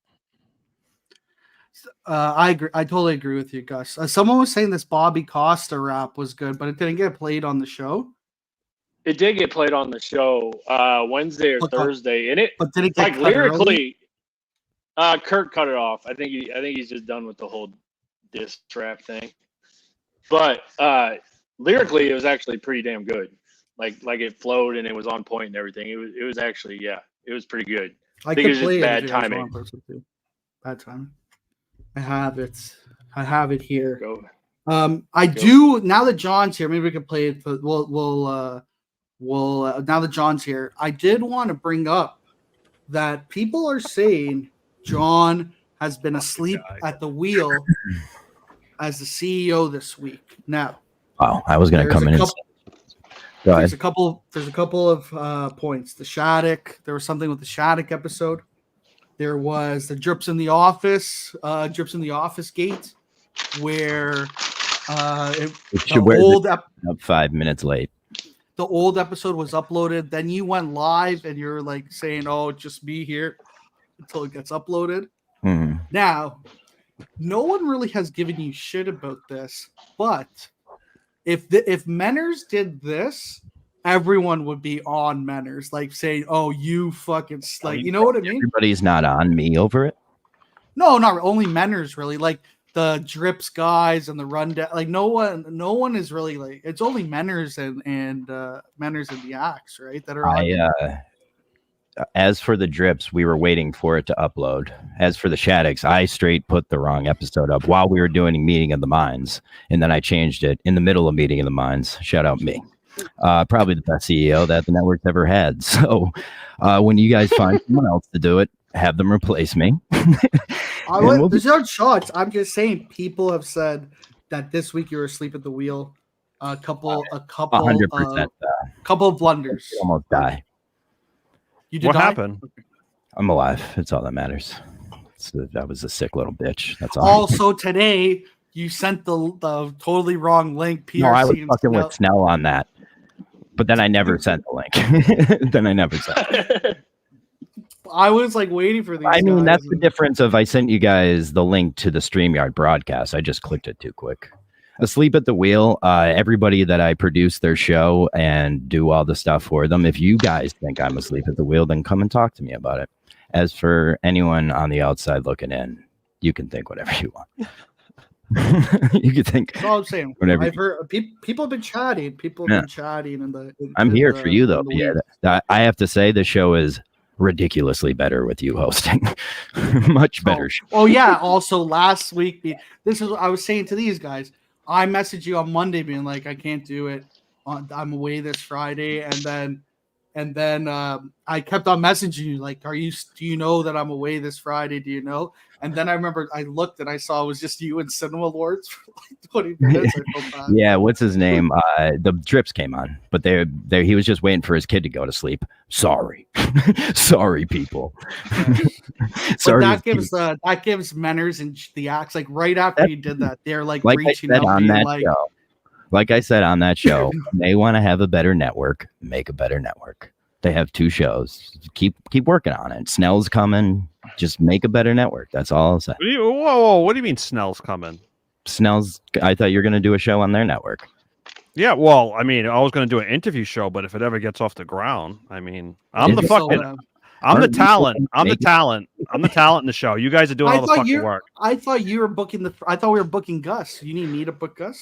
I agree. I totally agree with you, Gus. Someone was saying this Bobby Costa rap was good, but it didn't get played on the show. It did get played on the show Wednesday or Thursday, and but did it get like lyrically? Kirk cut it off. I think he's just done with the whole diss rap thing. But lyrically, it was actually pretty damn good. Like it flowed and it was on point and everything. It was actually, yeah, it was pretty good. I think it was just bad timing. Bad timing. I have it here. Do now that John's here. Maybe we can play it. But we'll now that John's here, I did want to bring up that people are saying John has been asleep at the wheel as the CEO this week. Now, wow, I was going to come in. There's a couple of points. The Shattuck. There was something with the Shattuck episode. There was the Drips in the Office gate, where up 5 minutes late. The old episode was uploaded. Then you went live and you're like saying, "Oh, just be here until it gets uploaded." Mm-hmm. Now, no one really has given you shit about this, but if Menners did this, everyone would be on Menners, like saying, "Oh, you fucking like," you know what I mean? Everybody's not on me over it. No, not only Menners, really. Like the Drips guys and the rundown. Like no one is really like. It's only Menners and Menners and the Axe, right? That are on. As for the Drips, we were waiting for it to upload. As for the Shaddocks, I straight put the wrong episode up while we were doing Meeting of the Minds, and then I changed it in the middle of Meeting of the Minds. Shout out me. Probably the best CEO that the network's ever had. So when you guys find someone else to do it, have them replace me. There's no shots. I'm just saying people have said that this week you were asleep at the wheel. A couple 100%. Couple of blunders. Almost die. You did what die? happened? I'm alive. It's all that matters. That was a sick little bitch. That's all. Also today you sent the totally wrong link. PRC no, I was fucking with Snell on that. But then I never sent the link. Then I never sent it. I was like waiting for these. I mean, that's the difference of I sent you guys the link to the StreamYard broadcast. I just clicked it too quick. Asleep at the Wheel. Everybody that I produce their show and do all the stuff for them. If you guys think I'm asleep at the wheel, then come and talk to me about it. As for anyone on the outside looking in, you can think whatever you want. You could think. That's all I'm saying. Whatever. I've heard people have been chatting. People have been chatting. I'm here for you though. Yeah, I have to say the show is ridiculously better with you hosting. Much better. Oh yeah. Also, last week, this is what I was saying to these guys. I messaged you on Monday being like, I can't do it. I'm away this Friday, and then And then I kept on messaging you like, do you know that I'm away this Friday? Do you know? And then I remember I looked and I saw it was just you and Cinema Lords for like 20 minutes. I felt bad. Yeah, what's his name? The drips came on, but he was just waiting for his kid to go to sleep. Sorry. Sorry, people. Sorry. That gives Menners and the Axe, like right after you did that, they're like reaching out on that like, show. Like I said on that show, they want to have a better network, make a better network. They have 2 shows. Keep working on it. Snell's coming. Just make a better network. That's all I'll say. Whoa, what do you mean Snell's coming? Snell's, I thought you were going to do a show on their network. Yeah, well, I mean, I was going to do an interview show, but if it ever gets off the ground, I mean, I'm the talent. I'm the talent in the show. You guys are doing all the fucking work. I thought you were booking I thought we were booking Gus. You need me to book Gus?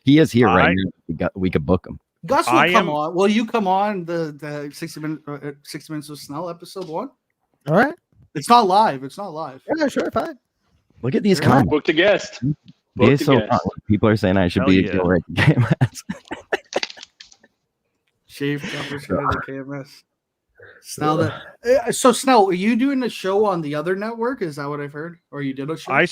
He is here right now. We could book him. Gus will come on. Will you come on the 60 Minutes with Snell episode 1? All right. It's not live. Yeah, sure, fine. Look at these comments. Book the guest. People are saying I should be a right KMS. Shave covers for the KMS. Snell, so Snell, are you doing a show on the other network? Is that what I've heard? Or you did a show?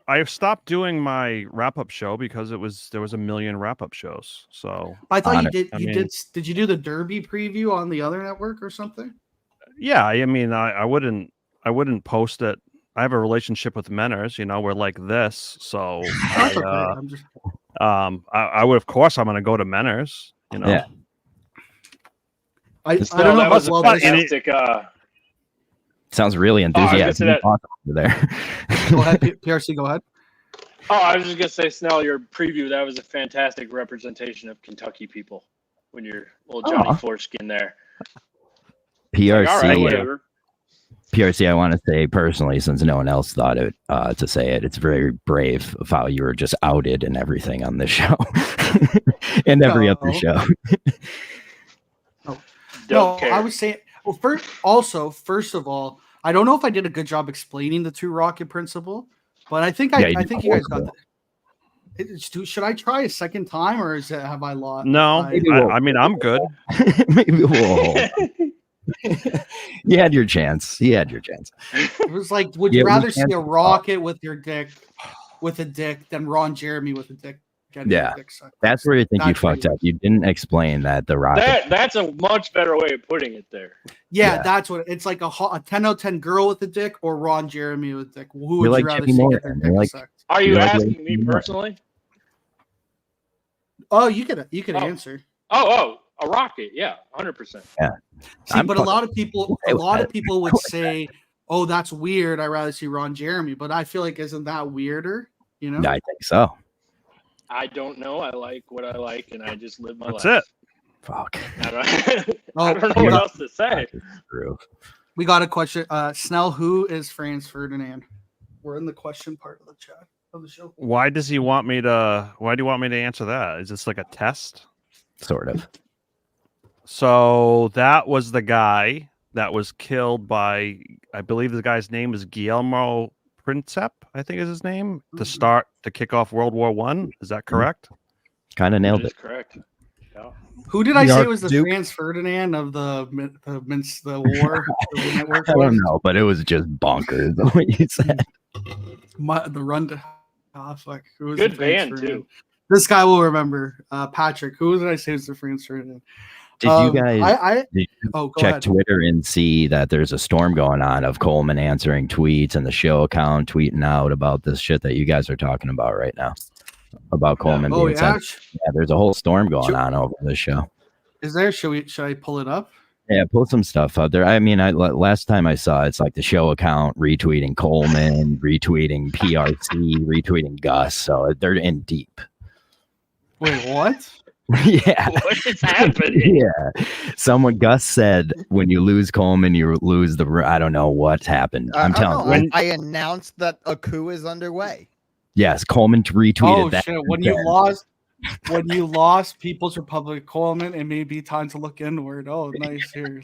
I stopped doing my wrap-up show because there was a million wrap-up shows. So I thought you did. Did you do the Derby preview on the other network or something? Yeah, I mean, I wouldn't post it. I have a relationship with Menners. We're like this. So I would, of course, I'm going to go to Menners. Yeah. I don't know. That was a fantastic. Sounds really enthusiastic over there. Go ahead, PRC. Go ahead. Oh, I was just gonna say, Snell, your preview, that was a fantastic representation of Kentucky people when you're little Johnny Foreskin there. PRC. All right, whatever. PRC, I want to say personally, since no one else thought it to say it, it's very brave of how you were just outed and everything on this show and every other show. No, I was saying. Well, first of all, I don't know if I did a good job explaining the 2 rocket principle, but I think I think you guys got that. Should I try a second time, or have I lost? No, I mean I'm good. Maybe we'll. You had your chance. It was like, would you rather see a rocket with a dick than Ron Jeremy with a dick? Yeah, that's where I think you fucked up. You didn't explain that the rocket. That's a much better way of putting it there. Yeah, that's what it's like. A 10 out of 10 girl with a dick or Ron Jeremy with a dick. Who would you rather see? Are you asking me personally? Oh, you could answer. Oh, a rocket. Yeah, 100%. Yeah. See, but a lot of people would say, "Oh, that's weird. I'd rather see Ron Jeremy." But I feel like, isn't that weirder? I think so. I don't know. I like what I like, and I just live my life. That's it. Fuck. I don't know what else to say. We got a question. Snell, who is Franz Ferdinand? We're in the question part of the chat of the show. Why do you want me to answer that? Is this like a test? Sort of. So that was the guy that was killed by, I believe the guy's name is Guillermo Princip, I think is his name, to kick off World War One. Is that correct? Kind of nailed it. Correct. Yeah. Who did I say was the Franz Ferdinand of the war? I don't know, but it was just bonkers the way you said. The run. Oh, fuck. Good band too. This guy will remember. Patrick. Who did I say was the Franz Ferdinand? Did you guys check ahead. Twitter and see that there's a storm going on of Coleman answering tweets and the show account tweeting out about this shit that you guys are talking about right now? About Coleman being sent. Yeah, there's a whole storm going on over this show. Is there? Should I pull it up? Yeah, pull some stuff out there. I mean, last time I saw it's like the show account retweeting Coleman, retweeting PRC, retweeting Gus. So they're in deep. Wait, what? Yeah. What is happening? Yeah. Gus said, when you lose Coleman, you lose I don't know what's happened. I'm telling you. I announced that a coup is underway. Yes, Coleman retweeted that. Shit. When you lost People's Republic Coleman, it may be time to look inward. Oh, nice. Here,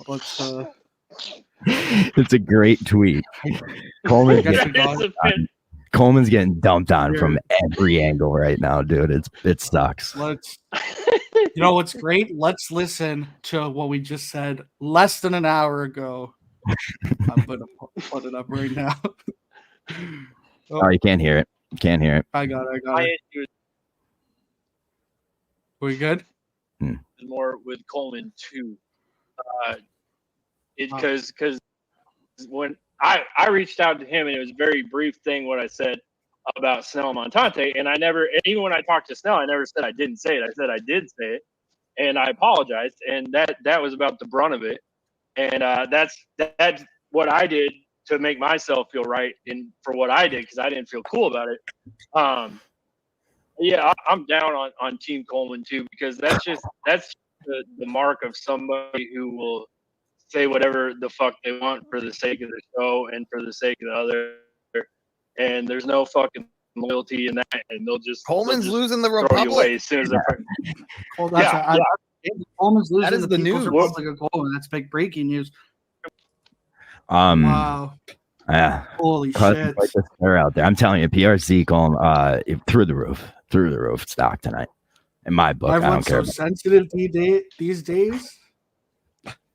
let's It's a great tweet. Coleman's getting dumped on from every angle right now, dude. It sucks. You know what's great? Let's listen to what we just said less than an hour ago. I'm gonna put it up right now. Oh, you can't hear it. Can't hear it. I got it. My issue We good? is more with Coleman too. Because when I reached out to him, and it was a very brief thing what I said about Snell and Montante, and even when I talked to Snell, I never said I didn't say it. I said I did say it, and I apologized, and that was about the brunt of it, and that's what I did to make myself feel right for what I did, because I didn't feel cool about it. Yeah, I'm down on Team Coleman too, because that's the mark of somebody who will say whatever the fuck they want for the sake of the show and for the sake of the other, and there's no fucking loyalty in that, and Coleman's they'll just losing the throw you away Republic. as soon as they're Well, that's Coleman's losing is the People's news. Republic of Coleman. That's big breaking news. Wow. Wow. Holy shit. They're out there. I'm telling you, PRC Coleman, through the roof stock tonight. In my book, Everyone's I don't so care. sensitive these days.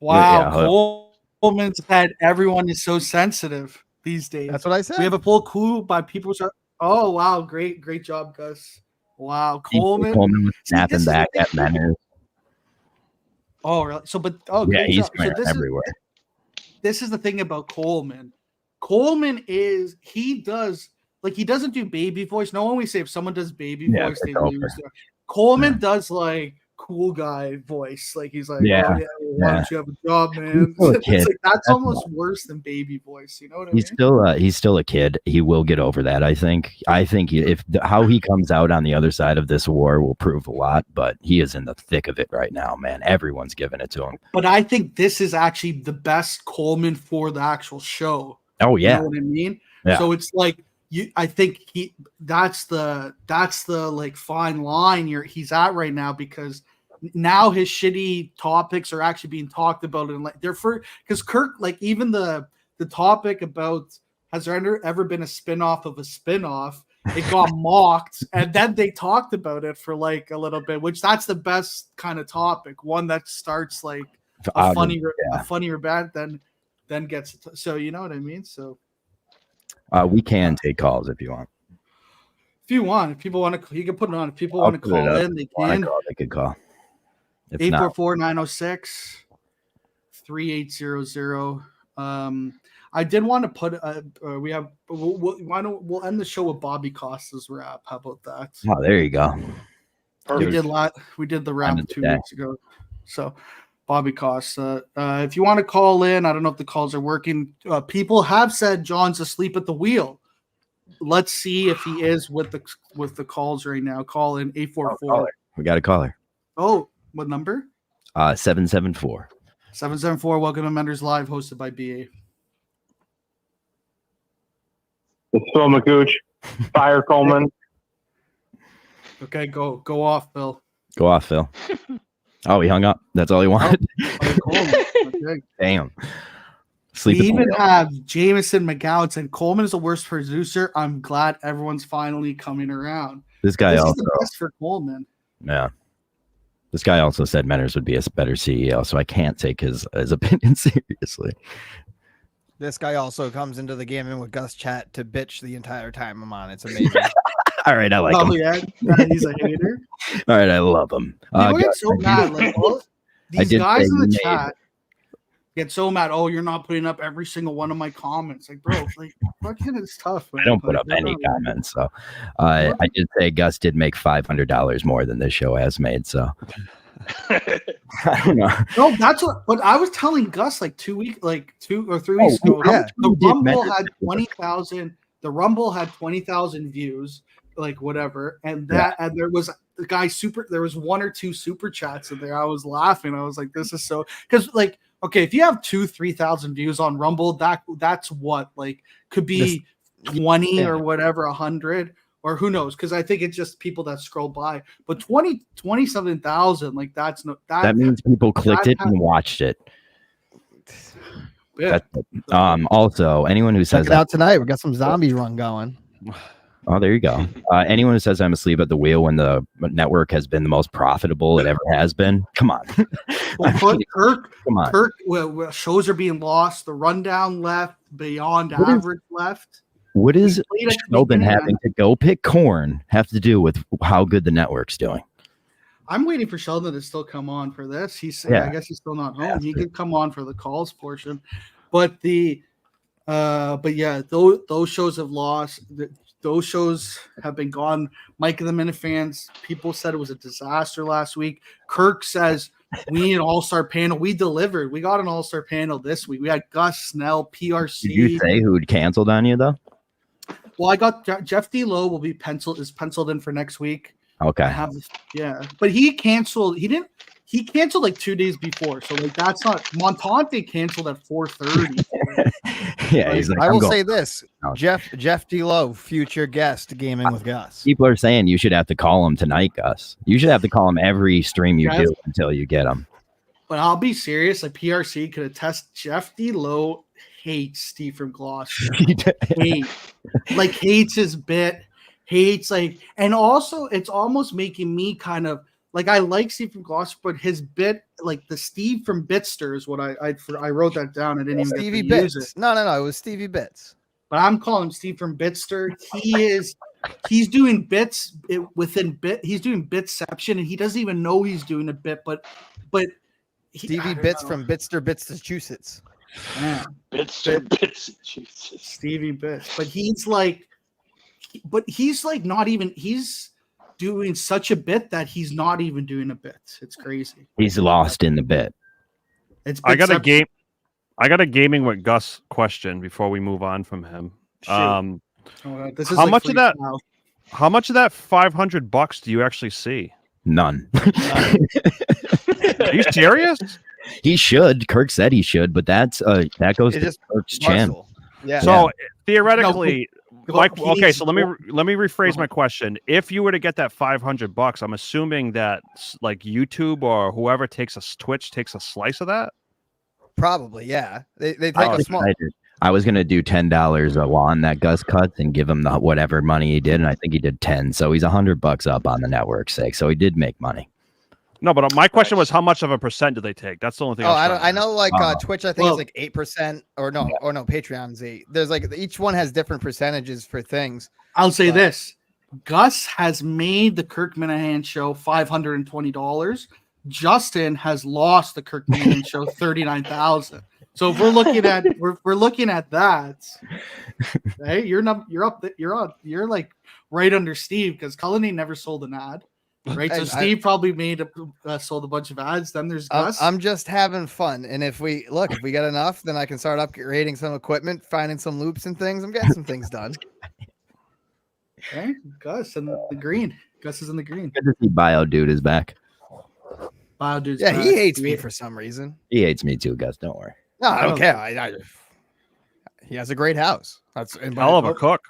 Wow. Coleman said everyone is so sensitive these days. That's what I said. We have a poll cool by people. Oh, wow. Great job, Gus. Wow. Coleman was snapping back at Manners. Oh, really? So, Yeah, great he's job. So everywhere. This is the thing about Coleman. Coleman he doesn't do baby voice. No one we say if someone does baby voice, they lose. Coleman does like cool guy voice. Like he's like, Yeah. oh yeah, why don't you have a job, man? He's still a It's kid. like that's almost worse than baby voice. You know what I mean? He's still a kid. He will get over that. I think how he comes out on the other side of this war will prove a lot. But he is in the thick of it right now, man. Everyone's giving it to him. But I think this is actually the best Coleman for the actual show. Oh yeah, You know what I mean? Yeah. So it's like I think that's the like fine line he's at right now, because now his shitty topics are actually being talked about, and like because Kirk, like even the topic about has there ever been a spin-off of a spin-off, it got mocked, and then they talked about it for like a little bit, which that's the best kind of topic, one that starts like a funnier bad then gets so you know what I mean. So we can take calls if you want. If people want to, you can put it on. If people want to call in, they can. They could call. 844-906-3800. I did want to put we'll end the show with Bobby Costa's rap. How about that? Oh, there you go. We did the rap 2 weeks ago. So Bobby Costa. If you want to call in, I don't know if the calls are working. People have said John's asleep at the wheel. Let's see if he is with the calls right now. Call in 844. We got a caller. Oh, what number? 774. 774. Welcome to Menders Live, hosted by BA. It's Phil McCooch. Fire Coleman. Okay, go off, Phil. Go off, Phil. Oh, he hung up. That's all he wanted. Okay. Damn. We even have Jameson McGowan said Coleman is the worst producer. I'm glad everyone's finally coming around. This guy also is the best for Coleman. Yeah. This guy also said Menners would be a better CEO, so I can't take his opinion seriously. This guy also comes into the game and with Gus chat to bitch the entire time I'm on. It's amazing. All right, I like him. Yeah, he's a hater. All right, I love him. People get so mad. Like these guys in the chat get so mad. Oh, you're not putting up every single one of my comments. Like, bro, like fucking it's tough. Man. I don't put up any comments. So I did say Gus did make $500 more than this show has made. So I don't know. No, that's what. But I was telling Gus like 2 or 3 weeks ago. Yeah. The Rumble had 20,000. The Rumble had 20,000 views, like whatever, and and there was the guy there was 1 or 2 super chats in there. I was laughing. I was like, this is so because like. Okay, if you have 2,000-3,000 views on Rumble, that's what like could be 20 or whatever, 100 or who knows? Because I think it's just people that scroll by. But 27,000, like that means people clicked it and watched it. Yeah. Also, anyone who says Check it out tonight, we got some zombie run going. Oh, there you go. Anyone who says I'm asleep at the wheel when the network has been the most profitable it ever has been, come on. Well, Kirk, Come on. Kirk, well, shows are being lost. The rundown left, beyond average left. What does played at the Sheldon beginning, having to go pick corn have to do with how good the network's doing? I'm waiting for Sheldon to still come on for this. I guess he's still not home. He could come on for the calls portion, but yeah, those shows have lost. Those shows have been gone. Mike and the Minifans, people said it was a disaster last week. Kirk says we need an all-star panel. We delivered. We got an all-star panel this week. We had Gus, Snell, PRC. Did you say who'd canceled on you though? Well, I got Jeff D. Lowe will be penciled in for next week. Okay. But he canceled. He canceled like 2 days before, so like that's not. Montante canceled at 4:30. Yeah, he's like, I will say this: Jeff D. Lowe, future guest, gaming with Gus. People are saying you should have to call him tonight, Gus. You should have to call him every stream you do until you get him. But I'll be serious. Like PRC could attest. Jeff D. Lowe hates Steve from Gloucester. Hates his bit. Hates and also it's almost making me kind of. Like I like Steve from Gloucester, but his bit, like the Steve from Bitster, is what I wrote that down. I didn't even Stevie get to Bits. use it. No, it was Stevie Bits. But I'm calling him Steve from Bitster. He's doing bits within bit. He's doing bitception, and he doesn't even know he's doing a bit. But Stevie Bits from Bitster, Massachusetts. Yeah. Bitster, Massachusetts. Stevie Bits, but he's not even. He's doing such a bit that he's not even doing a bit. It's crazy. He's lost in the bit. I got a gaming with Gus question before we move on from him. This is how much of that $500 do you actually see? None. Are you serious? He should. Kirk said he should, but that goes to Kirk's channel. Yeah. So theoretically, so let me rephrase Uh-huh. my question. If you were to get that $500, I'm assuming that like YouTube or whoever Twitch takes a slice of that. Probably, yeah. They take a small. I was gonna do $10 on that Gus cuts and give him the whatever money he did, and I think he did 10. So he's $100 up on the network's sake. So he did make money. No, but my question was how much of a percent do they take? That's the only thing. I know like Twitch, I think is like 8% or no, Patreon's 8. There's like each one has different percentages for things. I'll say this. Gus has made the Kirk Minahan show $520. Justin has lost the Kirk Minahan show $39,000. So if we're looking at that, hey, you're like right under Steve because Cullinane never sold an ad. Right, so Steve probably sold a bunch of ads. Then there's Gus. I'm just having fun, and if we get enough, then I can start upgrading some equipment, finding some loops and things. I'm getting some things done. Okay, Gus in the green. Gus is in the green. Good to see Bio Dude is back. Bio Dude's back. He hates me me for some reason. He hates me too, Gus. Don't worry. No, I don't care. He has a great house. That's hell of a cook.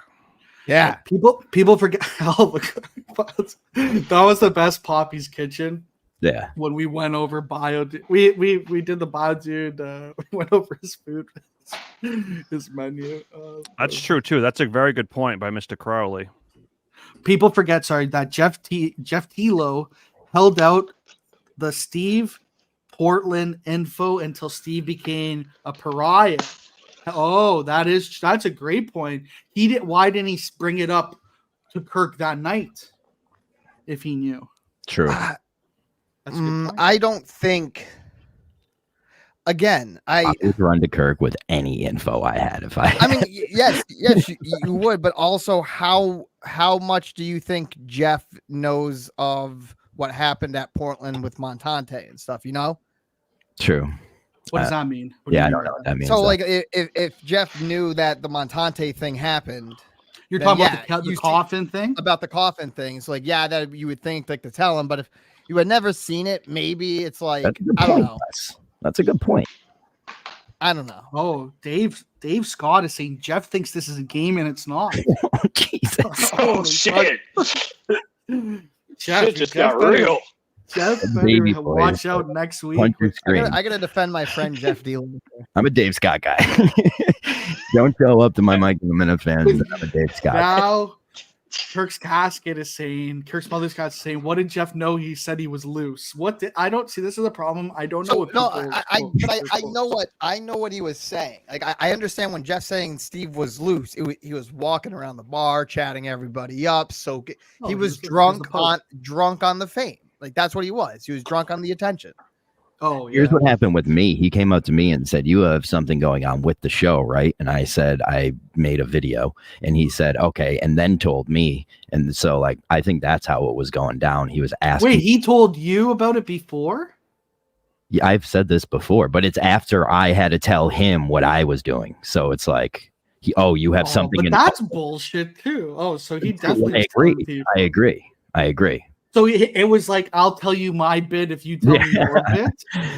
Yeah, people forget that was the best Poppy's Kitchen. Yeah, when we went over Bio, we did the Bio Dude. We went over his food, his menu. That's true too. That's a very good point by Mr. Crowley. People forget, that Jeff Tilo held out the Steve Portland info until Steve became a pariah. Oh, that's a great point. Why didn't he bring it up to Kirk that night if he knew? True. That's a good point. I don't think. Again, I would run to Kirk with any info I had if I. I mean, yes, you would, but also how much do you think Jeff knows of what happened at Portland with Montante and stuff? You know. True. What does that mean? I don't know what that means. So, like, if Jeff knew that the Montante thing happened, you're talking about the coffin thing? About the coffin thing. So, like, yeah, that you would think like to tell him, but if you had never seen it, maybe it's like I don't know. That's a good point. I don't know. Oh, Dave Scott is saying Jeff thinks this is a game and it's not. Oh, Jesus. Oh shit! Jeff, shit just got real. Jeff better watch out next week. I gotta defend my friend Jeff Deal. I'm a Dave Scott guy. Don't show up to my Mike and the Minifans. I'm a Dave Scott. Now, Kirk's casket is saying, Kirk's mother's casket is saying, what did Jeff know? He said he was loose. What did I don't see? This is a problem. I don't know So, what no, people. I know what he was saying. Like I understand when Jeff's saying Steve was loose, he was walking around the bar, chatting everybody up. So he was drunk on the fame. Like that's what he was. He was drunk on the attention. Oh, yeah. Here's what happened with me. He came up to me and said, "You have something going on with the show, right?" And I said, "I made a video." And he said, "Okay," and then told me. And so, like, I think that's how it was going down. He was asking. Wait, he told you about it before? Yeah, I've said this before, but it's after I had to tell him what I was doing. So it's like, you have something. But that's bullshit too. Oh, so he definitely. I agree. So it was like, I'll tell you my bit if you tell me your bit.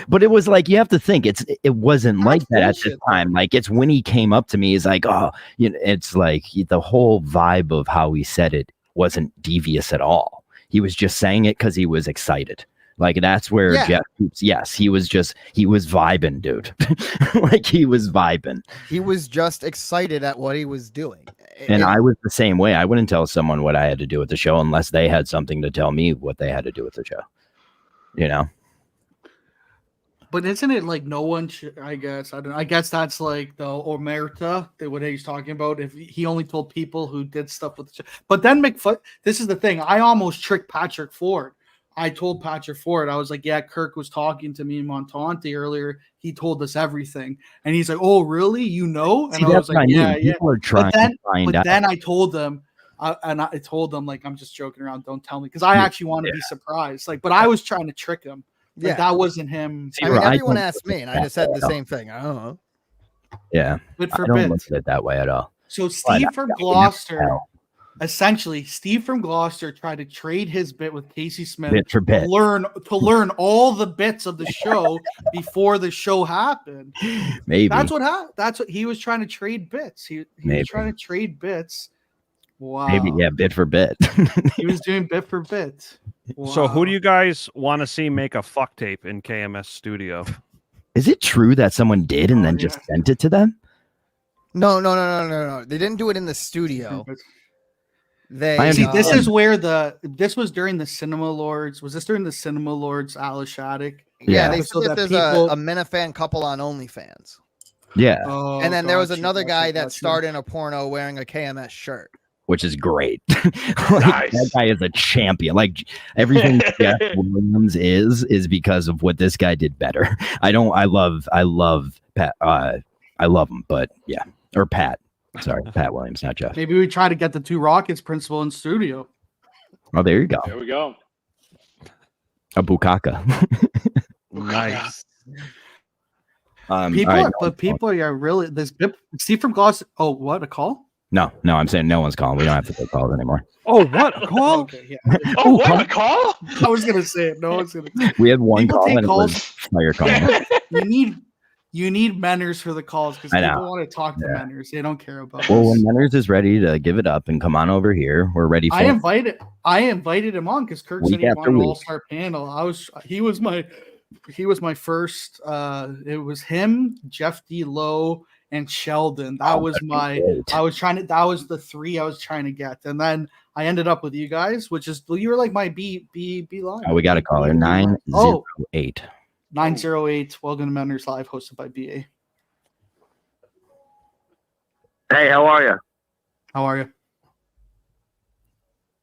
But it was like, you have to think it wasn't That's like that bullshit, at this time. Like it's when he came up to me, he's like, oh, it's like the whole vibe of how he said it wasn't devious at all. He was just saying it because he was excited. Like that's where Jeff, yes, he was vibing, dude. Like he was vibing. He was just excited at what he was doing. And I was the same way. I wouldn't tell someone what I had to do with the show unless they had something to tell me what they had to do with the show. You know? But isn't it like no one should, I guess, I don't know. I guess that's like the omerta, what he's talking about. If he only told people who did stuff with the show. But then this is the thing. I almost tricked Patrick Ford. I told Patrick Ford, I was like, yeah, Kirk was talking to me in Montante earlier. He told us everything. And he's like, oh, really? You know? And I was like, yeah. People are trying to find out. Then I told them, I told them, like, I'm just joking around. Don't tell me. Because I actually want to be surprised. Like, but I was trying to trick him. Like, that wasn't him. I mean, everyone asked me, and I just said the same thing. I don't know. Yeah. Bit for I don't bit. look at it that way at all. So Steve from Gloucester, essentially, Steve from Gloucester tried to trade his bit with Casey Smith bit for bit. to learn all the bits of the show before the show happened. Maybe that's what happened. That's what he was trying to trade bits. He was trying to trade bits. Wow. Maybe bit for bit. He was doing bit for bit. Wow. So who do you guys want to see make a fuck tape in KMS studio? Is it true that someone did and then just sent it to them? No. They didn't do it in the studio. This is where this was during the Cinema Lords. Was this during the Cinema Lords Alice Shattuck? Yeah, they said that there's a Minifan couple on OnlyFans. Yeah. Oh, and then there was another guy that starred in a porno wearing a KMS shirt. Which is great. Nice. That guy is a champion. Like everything Jeff Williams is because of what this guy did better. I love Pat. I love him, but yeah. Or Pat. Sorry, Pat Williams, not Jeff. Maybe we try to get the two Rockets principal in studio. Oh, there you go. There we go. A bukaka. Nice. People are really this. Steve from Gloucester. Oh, what a call! No, I'm saying no one's calling. We don't have to take calls anymore. Oh, what a call! Okay, yeah. Oh, what a call! I was gonna say it. No one's gonna. We had one People call take and calls. it was fire call. You need Menners for the calls because people want to talk to Menners. They don't care about. Well, when Menners is ready to give it up and come on over here, we're ready. I invited him on because Kirk said he wanted an all-star panel. He was my first. It was him, Jeff D. Lowe, and Sheldon. That was the three I was trying to get, and then I ended up with you guys, which is you were like my B line. Oh, we got a caller 908. 908. Welcome to Menners Live, hosted by BA. Hey, how are you? How are you?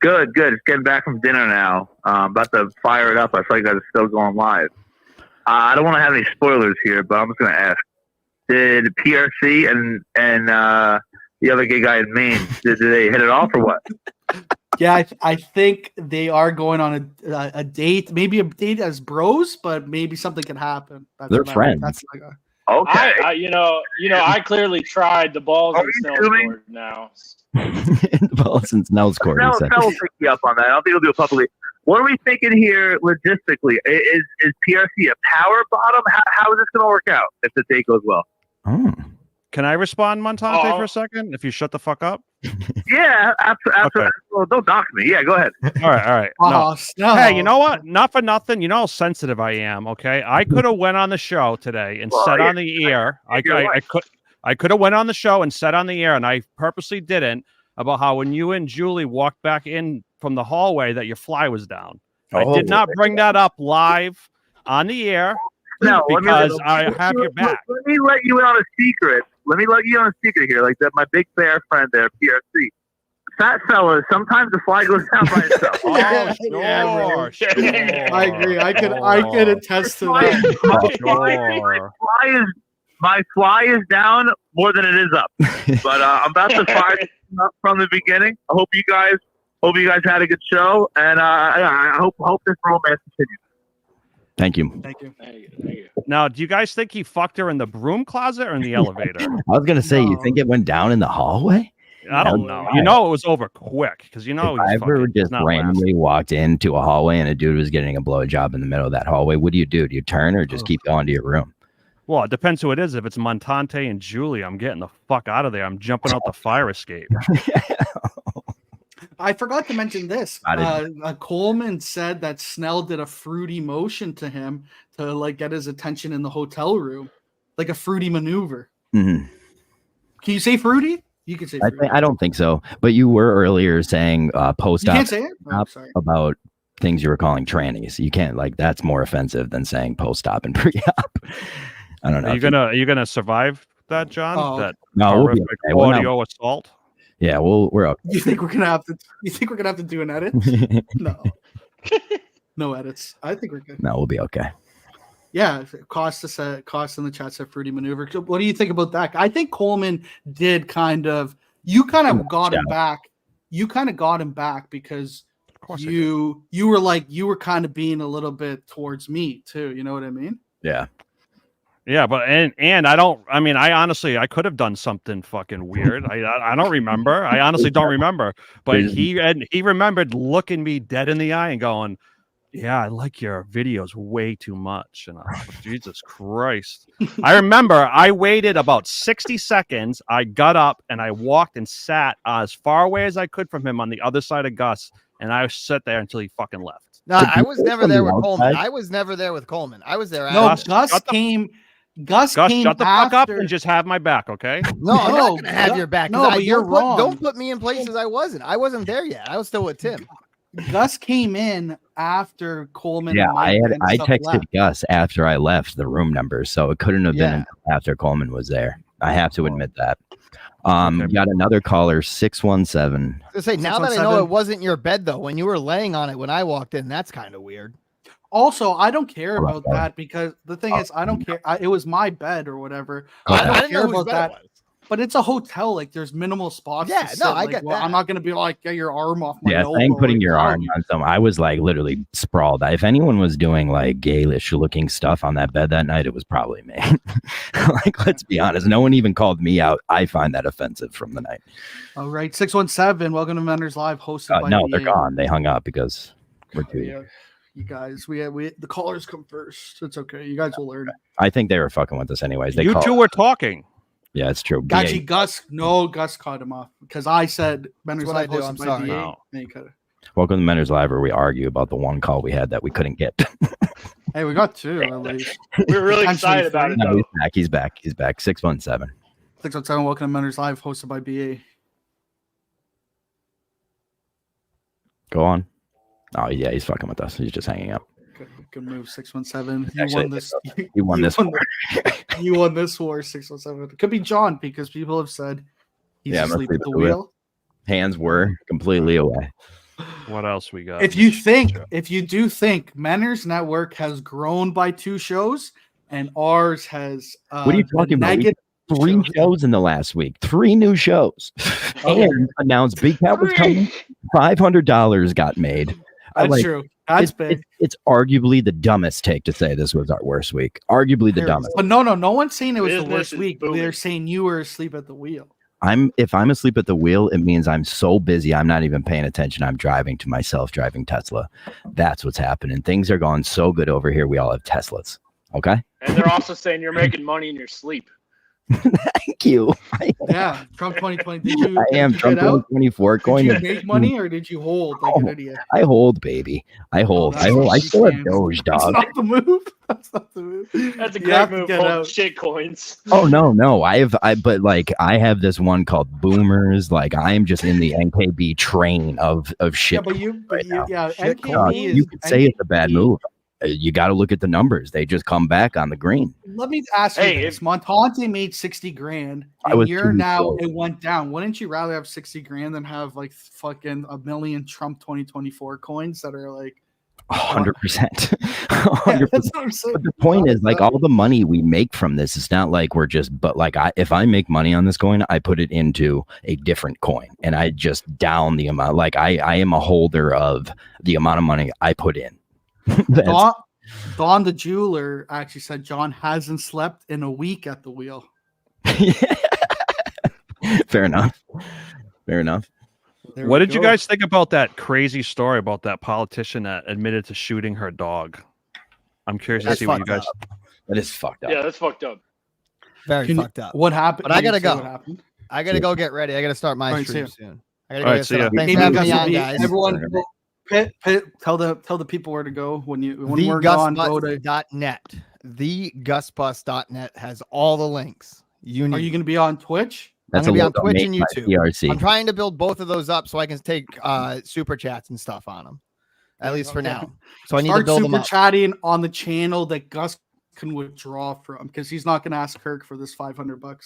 Good. Just getting back from dinner now. About to fire it up. I saw you guys are still going live. I don't want to have any spoilers here, but I'm just going to ask. Did PRC and the other gay guy in Maine, did they hit it off or what? Yeah, I think they are going on a date, maybe a date as bros, but maybe something can happen. They're friends. Okay. I clearly tried the balls and Snell's court now. The balls and Snell's court. Snell will pick you up on that. I don't think he'll do it publicly. What are we thinking here logistically? Is PRC a power bottom? How is this going to work out if the date goes well? Oh. Can I respond, Montante, for a second? If you shut the fuck up. Yeah, absolutely. Okay. Well, don't dox me. Yeah, go ahead. All right. No. Hey, you know what? Not for nothing. You know how sensitive I am. Okay, I could have went on the show today and said on the air. I could have went on the show and said on the air, and I purposely didn't. about how when you and Julie walked back in from the hallway that your fly was down. I Oh, did not bring that up live on the air No, because I have your back. Let me let you in on a secret. Let me let you in on a secret here. Like that, my big bear friend there, PRC. Fat fellas, sometimes the fly goes down by itself. Oh, Yeah, sure. I agree. I could attest to that. My fly is down more than it is up. But I'm about to fire up from the beginning. I hope you guys had a good show, and I hope this romance continues. Thank you. Thank you. Thank you. Now, do you guys think he fucked her in the broom closet or in the elevator? I was gonna say, you think it went down in the hallway? I don't know. You know, it was over quick because you know if I ever just randomly walked into a hallway and a dude was getting a blowjob in the middle of that hallway, what do? Do you turn or just keep going to your room? Well, it depends who it is. If it's Montante and Julie, I'm getting the fuck out of there. I'm jumping out the fire escape. I forgot to mention this. Coleman said that Snell did a fruity motion to him to like get his attention in the hotel room, like a fruity maneuver. Mm-hmm. Can you say fruity? You can say fruity. I don't think so. But you were earlier saying post-op. You can't say it? Oh, sorry. About things you were calling trannies. You can't, like, that's more offensive than saying post-op and pre-op. I don't know. Are you gonna survive that, John? Oh, that no, we'll be okay. audio assault? Yeah, we're okay. You think we're gonna have to do an edit? No. No edits. I think we're good. No, we'll be okay. Yeah, Cost in the chat said fruity maneuver. So what do you think about that? I think Coleman did got him back. You kind of got him back because you were kind of being a little bit towards me too. You know what I mean? Yeah. Yeah, but I honestly could have done something fucking weird. I don't remember. I honestly don't remember. But he remembered looking me dead in the eye and going, "Yeah, I like your videos way too much." And I was like, Jesus Christ. I remember I waited about 60 seconds. I got up and I walked and sat as far away as I could from him on the other side of Gus. And I sat there until he fucking left. No, I was never there with Coleman. I was never there with Coleman. I was there. No, Gus came. Gus, shut the fuck up after. and just have my back, okay? No, I'm not gonna have your back. No, but you're wrong. Don't put me in places I wasn't. I wasn't there yet. I was still with Tim. Gus came in after Coleman. Yeah, and I texted left. Gus after I left the room number, so it couldn't have been until after Coleman was there. I have to admit that. You got another caller, 617. I was gonna say, now that I know it wasn't your bed though, when you were laying on it when I walked in, that's kind of weird. Also, I don't care about that because the thing is, I don't care. It was my bed or whatever. I don't care about that. But it's a hotel. Like, there's minimal spots. Yeah, no, I get that. I'm not gonna be like, get your arm off my elbow. Saying putting your arm on some. I was like literally sprawled. If anyone was doing like gayish looking stuff on that bed that night, it was probably me. Like, let's be honest. No one even called me out. I find that offensive from the night. All right, 617. Welcome to Menders Live, hosted by. No, they're gone. They hung up because we're too. Yeah. You guys, we the callers come first. It's okay. You guys will learn. I think they were fucking with us anyways. You two were talking. Yeah, it's true. Gotcha, Gus cut him off because I said Menders Live hosted I'm by sorry. DA. No. Welcome to Menders Live, where we argue about the one call we had that we couldn't get. Hey, we got two at least. We were really excited about it. No, he's back. 617. 617. Welcome to Menders Live, hosted by BA. Go on. Oh yeah, he's fucking with us. He's just hanging up. Good move, 617. You won this. You won this war, 617. It could be John because people have said he's asleep at the wheel. Hands were completely away. What else we got? If you do think Manners Network has grown by 2 shows and ours has what are you talking about? 3 shows in the last week. 3 new shows. And announced Big Cat was coming. $500 got made. That's true. That's big. It's arguably the dumbest take to say this was our worst week. Arguably the dumbest. But no one's saying it was the worst week. They're saying you were asleep at the wheel. If I'm asleep at the wheel, it means I'm so busy I'm not even paying attention. I'm driving to my self-driving Tesla. That's what's happening. Things are going so good over here. We all have Teslas. Okay. And they're also saying you're making money in your sleep. Thank you. Yeah, Trump 2020. Did you? I am did you Trump get out? 2024 Did coin. you make money or did you hold like an idiot? I hold, baby. I hold. that's I hold. I you still have can't. Doge, That's dog. not the move. That's not the move. That's a You have great to move. get Hold out. shit coins. Oh no. But like I have this one called Boomers. Like I'm just in the NKB train of shit. Yeah, yeah, Shit NKB coin. is. You could say it's a bad NKB. move. You got to look at the numbers. They just come back on the green. Let me ask you Hey, this: Montante made 60 grand, I and was you're too now close. it went down. Wouldn't you rather have 60 grand than have like fucking a million Trump 2024 coins that are like 100%. Yeah, 100%. that's what I'm saying. But the point is, like, all the money we make from this, it's not like we're just, but like, if I make money on this coin, I put it into a different coin and I just down the amount. Like, I am a holder of the amount of money I put in. Don the jeweler actually said John hasn't slept in a week at the wheel. Fair enough. What did you guys think about that crazy story about that politician that admitted to shooting her dog? I'm curious to That's see what you fucked guys. up. That is fucked up. Yeah, that's fucked up. Very fucked up. What happened? But I gotta Can you say go. what happened? I gotta go get ready. I gotta start my All right, stream see soon. I gotta All go right, get see set ya. up. Thanks Maybe for having Gus me will on, be- guys. Everyone, tell the people where to go when we're gone. Go to. TheGusBus.net. TheGusBus.net has all the links you need. Are you going to be on Twitch? That's I'm gonna be a on logo Twitch made and by YouTube. PRC. I'm trying to build both of those up so I can take super chats and stuff on them. At least for Okay. now. So I need to Start build them super up. chatting on the channel that Gus can withdraw from because he's not going to ask Kirk for this $500.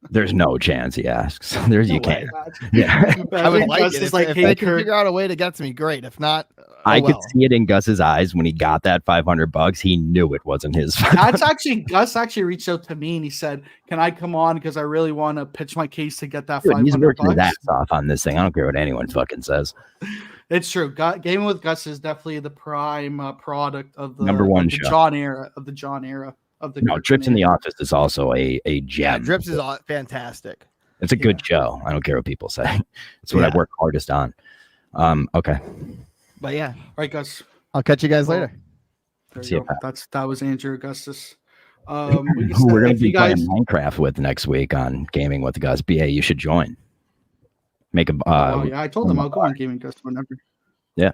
There's no chance he asks. There's No you way. can't. Yeah. I would like Gus it. is If, like, if hey, they can Kirk, figure out a way to get to me, great. If not, I could well. see it in Gus's eyes when he got that $500. He knew it wasn't his. that's actually Gus actually reached out to me and he said, "Can I come on because I really want to pitch my case to get that Dude, he's $500." working his ass off on this thing. I don't care what anyone fucking says. It's true. Gaming with Gus is definitely the prime product of the Number one of the show. John era of the John era of the No, Kirk Trips in the era. Office is also a Yeah, gem. Drips is fantastic. It's a good show. I don't care what people say. It's what I Yeah. work hardest on. Okay. But yeah, All right, Gus. I'll catch you guys Well, later. There See you you, go. That was Andrew Augustus. We can Who we're start- going if to be you guys, playing Minecraft with next week on Gaming with Gus. BA, you should join. Make a oh yeah, I told him I'll go on Gaming Gus whenever. Yeah.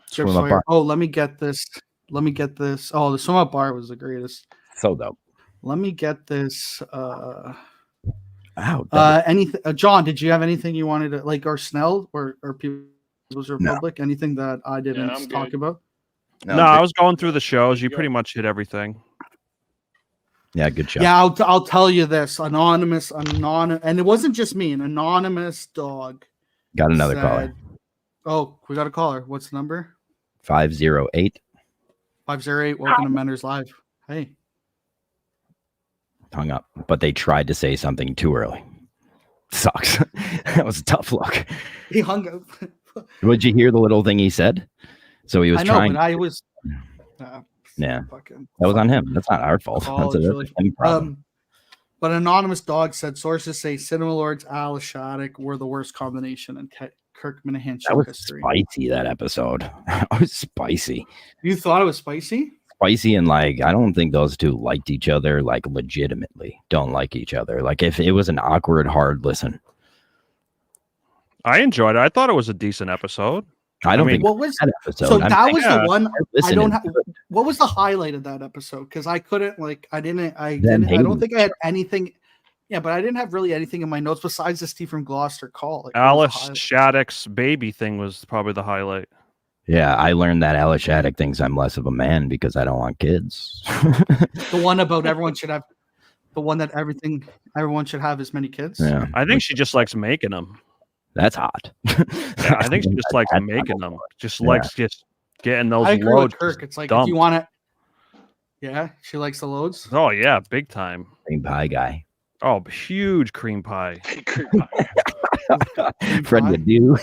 Chip Swim up Sawyer. bar. Oh, let me get this. Oh, the swim up bar was the greatest. So dope. Let me get this. Wow. Anything, John? Did you have anything you wanted to like, or Snell, or People's Republic? Anything that I didn't I'm talk good. about? No, I was going through the shows. You pretty much hit everything. Yeah, good job. Yeah, I'll tell you this. Anonymous, and it wasn't just me. An anonymous dog. Got another caller. said- Oh, we got a caller. What's the number? 508. 508. Welcome to Menders Live. Hey. Hung up, but they tried to say something too early. Sucks. That was a tough look. He hung up. Did you hear the little thing he said? So he was I know, trying. but I was. Yeah. Fucking, That was on him. That's not our fault. Oh, That's it's a really- him problem. But an anonymous dog said sources say Cinema Lords Al Shattuck were the worst combination in Kirk Minahan That show was history. spicy, that episode. That was spicy. You thought it was spicy? Spicy, and like, I don't think those two liked each other, like, legitimately don't like each other. Like, if it was an awkward, hard listen. I enjoyed it. I thought it was a decent episode. I don't mean, think What was that episode. so? I'm That was yeah, the one. I listening don't to have. it. What was the highlight of that episode? Because I couldn't like. I Them don't hating think I had anything. Yeah, but I didn't have really anything in my notes besides the Steve from Gloucester call. Like, what was the Alice highlight? Shattuck's baby thing was probably the highlight. Yeah, I learned that Alice Shattuck thinks I'm less of a man because I don't want kids. The one about everyone should have. The one that everyone should have as many kids. Yeah, I think she just likes making them. that's hot. Yeah, I think she just likes That's making not them. Just Yeah. likes just getting those I agree loads. with Kirk. It's like if dumped. you want it. Yeah, she likes the loads. Oh yeah, big time. Cream pie guy. Oh, huge cream pie. Fred, you do.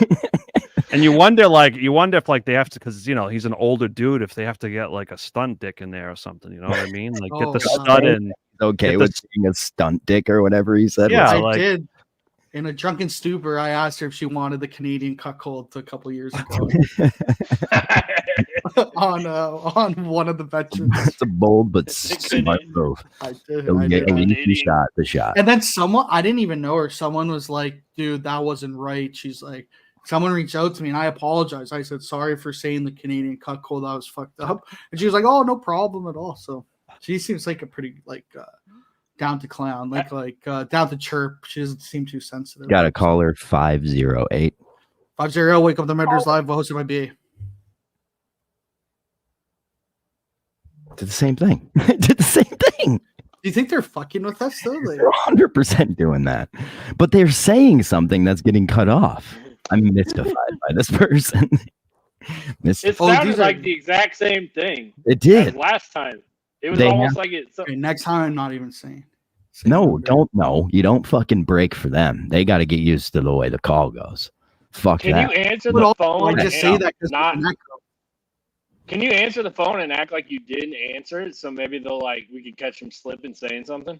And you wonder if like they have to, because he's an older dude, if they have to get like a stunt dick in there or something. You know what I mean? Like get the Oh, stud wow. in. Okay Get with the- being a stunt dick or whatever he said. Yeah, I like- did. In a drunken stupor, I asked her if she wanted the Canadian cuckold a couple years ago. on one of the veterans. It's a bold but It's smart good. move. I did. At I did. least you shot the shot. And then someone, I didn't even know her. Someone was like, dude, that wasn't right. She's like, someone reached out to me and I apologized. I said, sorry for saying the Canadian cut call. That was fucked up. And she was like, oh, no problem at all. So she seems like a pretty, down to clown, down to chirp. She doesn't seem too sensitive. Got to call her 508. 5-0, Wake Up the Mentors Live, hosted by BA. Did the same thing. Did the same thing. Do you think they're fucking with us though? They're 100% doing that. But they're saying something that's getting cut off. I'm mystified by this person. It sounded like the exact same thing. It did. As last time. It was They almost like it. Okay, next time, I'm not even saying. No, don't know. You don't fucking break for them. They got to get used to the way the call goes. Fuck Can that. you answer But the also, phone? I just and say that because not. Can you answer the phone and act like you didn't answer it? So maybe they'll we could catch them slipping saying something.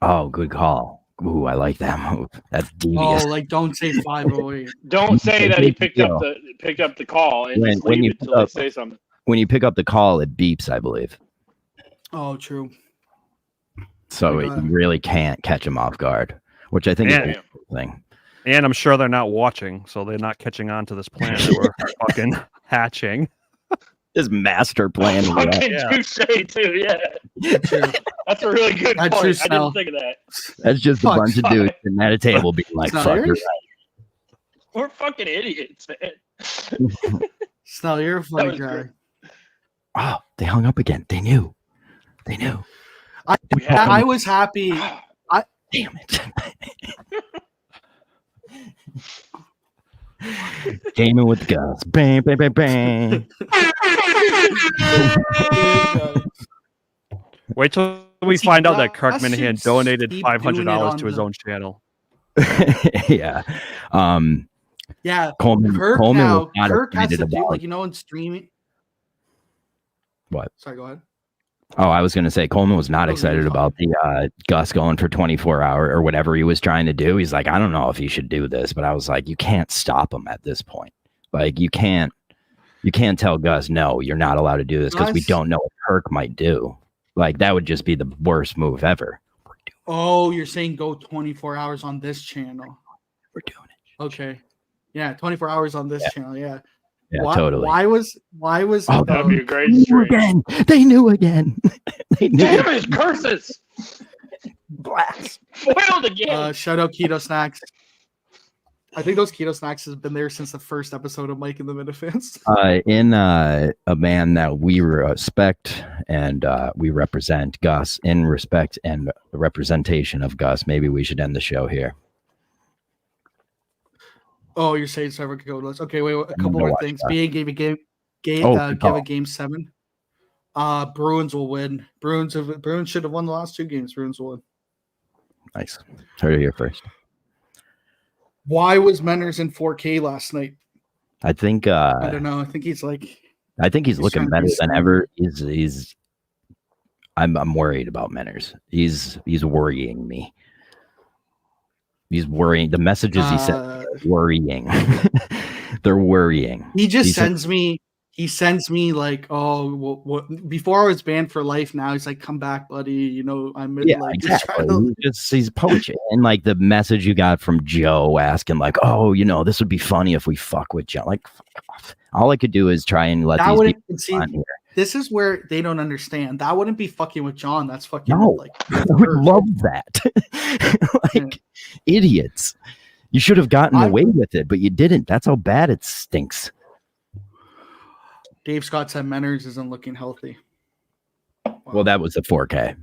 Oh, good call. Ooh, I like that move. That's devious. Oh, don't say 508. Don't say that he picked up the call and just leave it until they say something. When you pick up the call, it beeps, I believe. Oh, true. So you really can't catch them off guard, which I think is a good thing. And I'm sure they're not watching, so they're not catching on to this plan that we're fucking hatching. This master plan. Fucking touche too, yeah. That's a really good point. I didn't think of that. That's just a bunch of dudes sitting at a table being like, fuck, you're right. We're fucking idiots, man. Snell, you're a funny guy. Oh, they hung up again. They knew. I was happy. Damn it. Gaming with Gus. Bang, bang, bang, bang. Wait till we find out that Kirk Minahan donated $500 to his own channel. Yeah. Yeah. Coleman now, was not Kirk has to excited do, about in streaming. What? Sorry, go ahead. Oh, I was going to say Coleman was not excited about the Gus going for 24 hour or whatever he was trying to do. He's like, I don't know if he should do this, but I was like, you can't stop him at this point. Like, you can't tell Gus, no, you're not allowed to do this because we don't know what Kirk might do. Like, that would just be the worst move ever. Oh, you're saying go 24 hours on this channel. We're doing it. Okay. Yeah, 24 hours on this channel. Yeah. Yeah, totally. Why was that'd be a great stream. They knew again. They knew. Damn his curses. Blast. Foiled again. Shout out Keto Snacks. I think those Keto Snacks has been there since the first episode of Mike and the Minifans. In a man that we respect and we represent, Gus, in respect and representation of Gus, maybe we should end the show here. Oh, you're saying Trevor could go to us. Okay, wait, a couple more things. BA gave a gave a game 7. Bruins will win. Bruins should have won the last 2 games. Bruins will win. Nice. Heard it here first. Why was Menners in 4K last night? I think I don't know. I think he's looking better than ever. I'm worried about Menners. He's worrying me. He's worrying. The messages he sent worrying. They're worrying. He just sends me. He sends me like, oh, what? Before I was banned for life. Now he's like, come back, buddy. I'm exactly. He's poaching. And like the message you got from Joe asking, like, oh, this would be funny if we fuck with Joe. Like, fuck off. All I could do is try and let these people on here. This is where they don't understand. That wouldn't be fucking with John. That's fucking I would love that. Idiots. You should have gotten away with it, but you didn't. That's how bad it stinks. Dave Scott said Menners isn't looking healthy. Wow. Well, that was the 4K.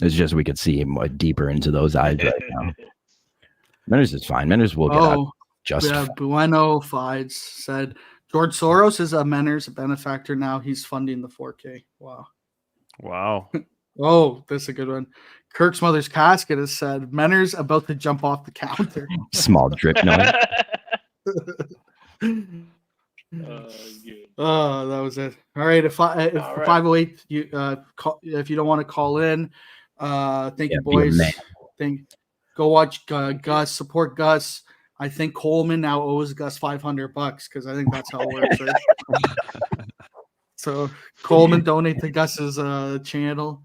It's just we could see him deeper into those eyes right now. Menners is fine. Menners will get out just fine. Bueno Fides said George Soros is a Menners benefactor now. He's funding the 4K. Wow. Oh, that's a good one. Kirk's mother's casket has said Menners about to jump off the counter. Small drip noise. Oh, that was it. All right. If 508, if you don't want to call in, thank you, boys. Go watch Gus. Support Gus. I think Coleman now owes Gus $500 because I think that's how it works. Right? So Coleman donate to Gus's channel.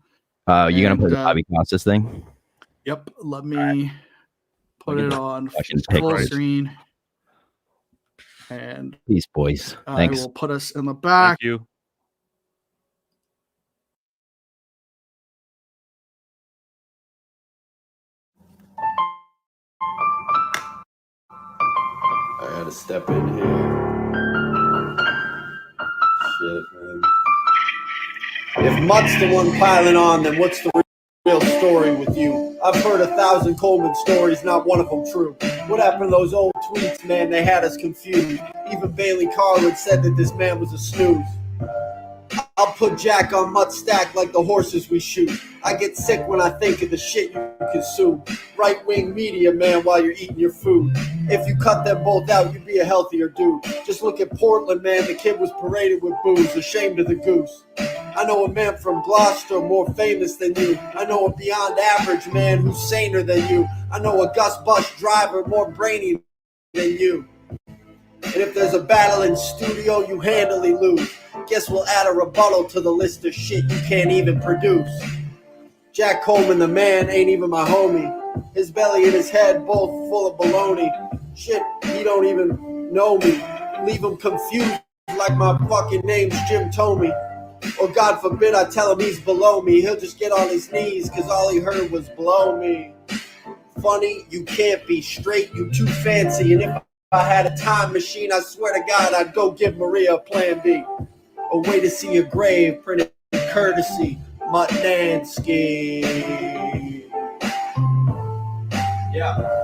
You gonna And, play the Bobby Costas thing? Yep. Let me put Look at it that on fucking full pictures. screen. And Peace, boys. I Thanks. will put us in the back. Thank you. I gotta step in here. Shit, man. If Mutt's the one piling on, then what's the real story with you? I've heard 1,000 Coleman stories, not one of them true. What happened to those old tweets, man? They had us confused. Even Bailey Carwood said that this man was a snooze. I'll put Jack on Mutt's stack like the horses we shoot. I get sick when I think of the shit you consume. Right-wing media, man, while you're eating your food. If you cut them both out, you'd be a healthier dude. Just look at Portland, man. The kid was paraded with booze, ashamed of the goose. I know a man from Gloucester more famous than you. I know a beyond average man who's saner than you. I know a Gus bus driver more brainy than you. And if there's a battle in studio, you handily lose. Guess we'll add a rebuttal to the list of shit you can't even produce. Jack Coleman, the man, ain't even my homie. His belly and his head both full of baloney. Shit, he don't even know me. Leave him confused like my fucking name's Jim Tomey. Or God forbid I tell him he's below me. He'll just get on his knees cause all he heard was blow me. Funny, you can't be straight, you too fancy. And if I had a time machine, I swear to God I'd go give Maria a plan B. A way to see your grave, printed courtesy, Mutt Nansky. Yeah.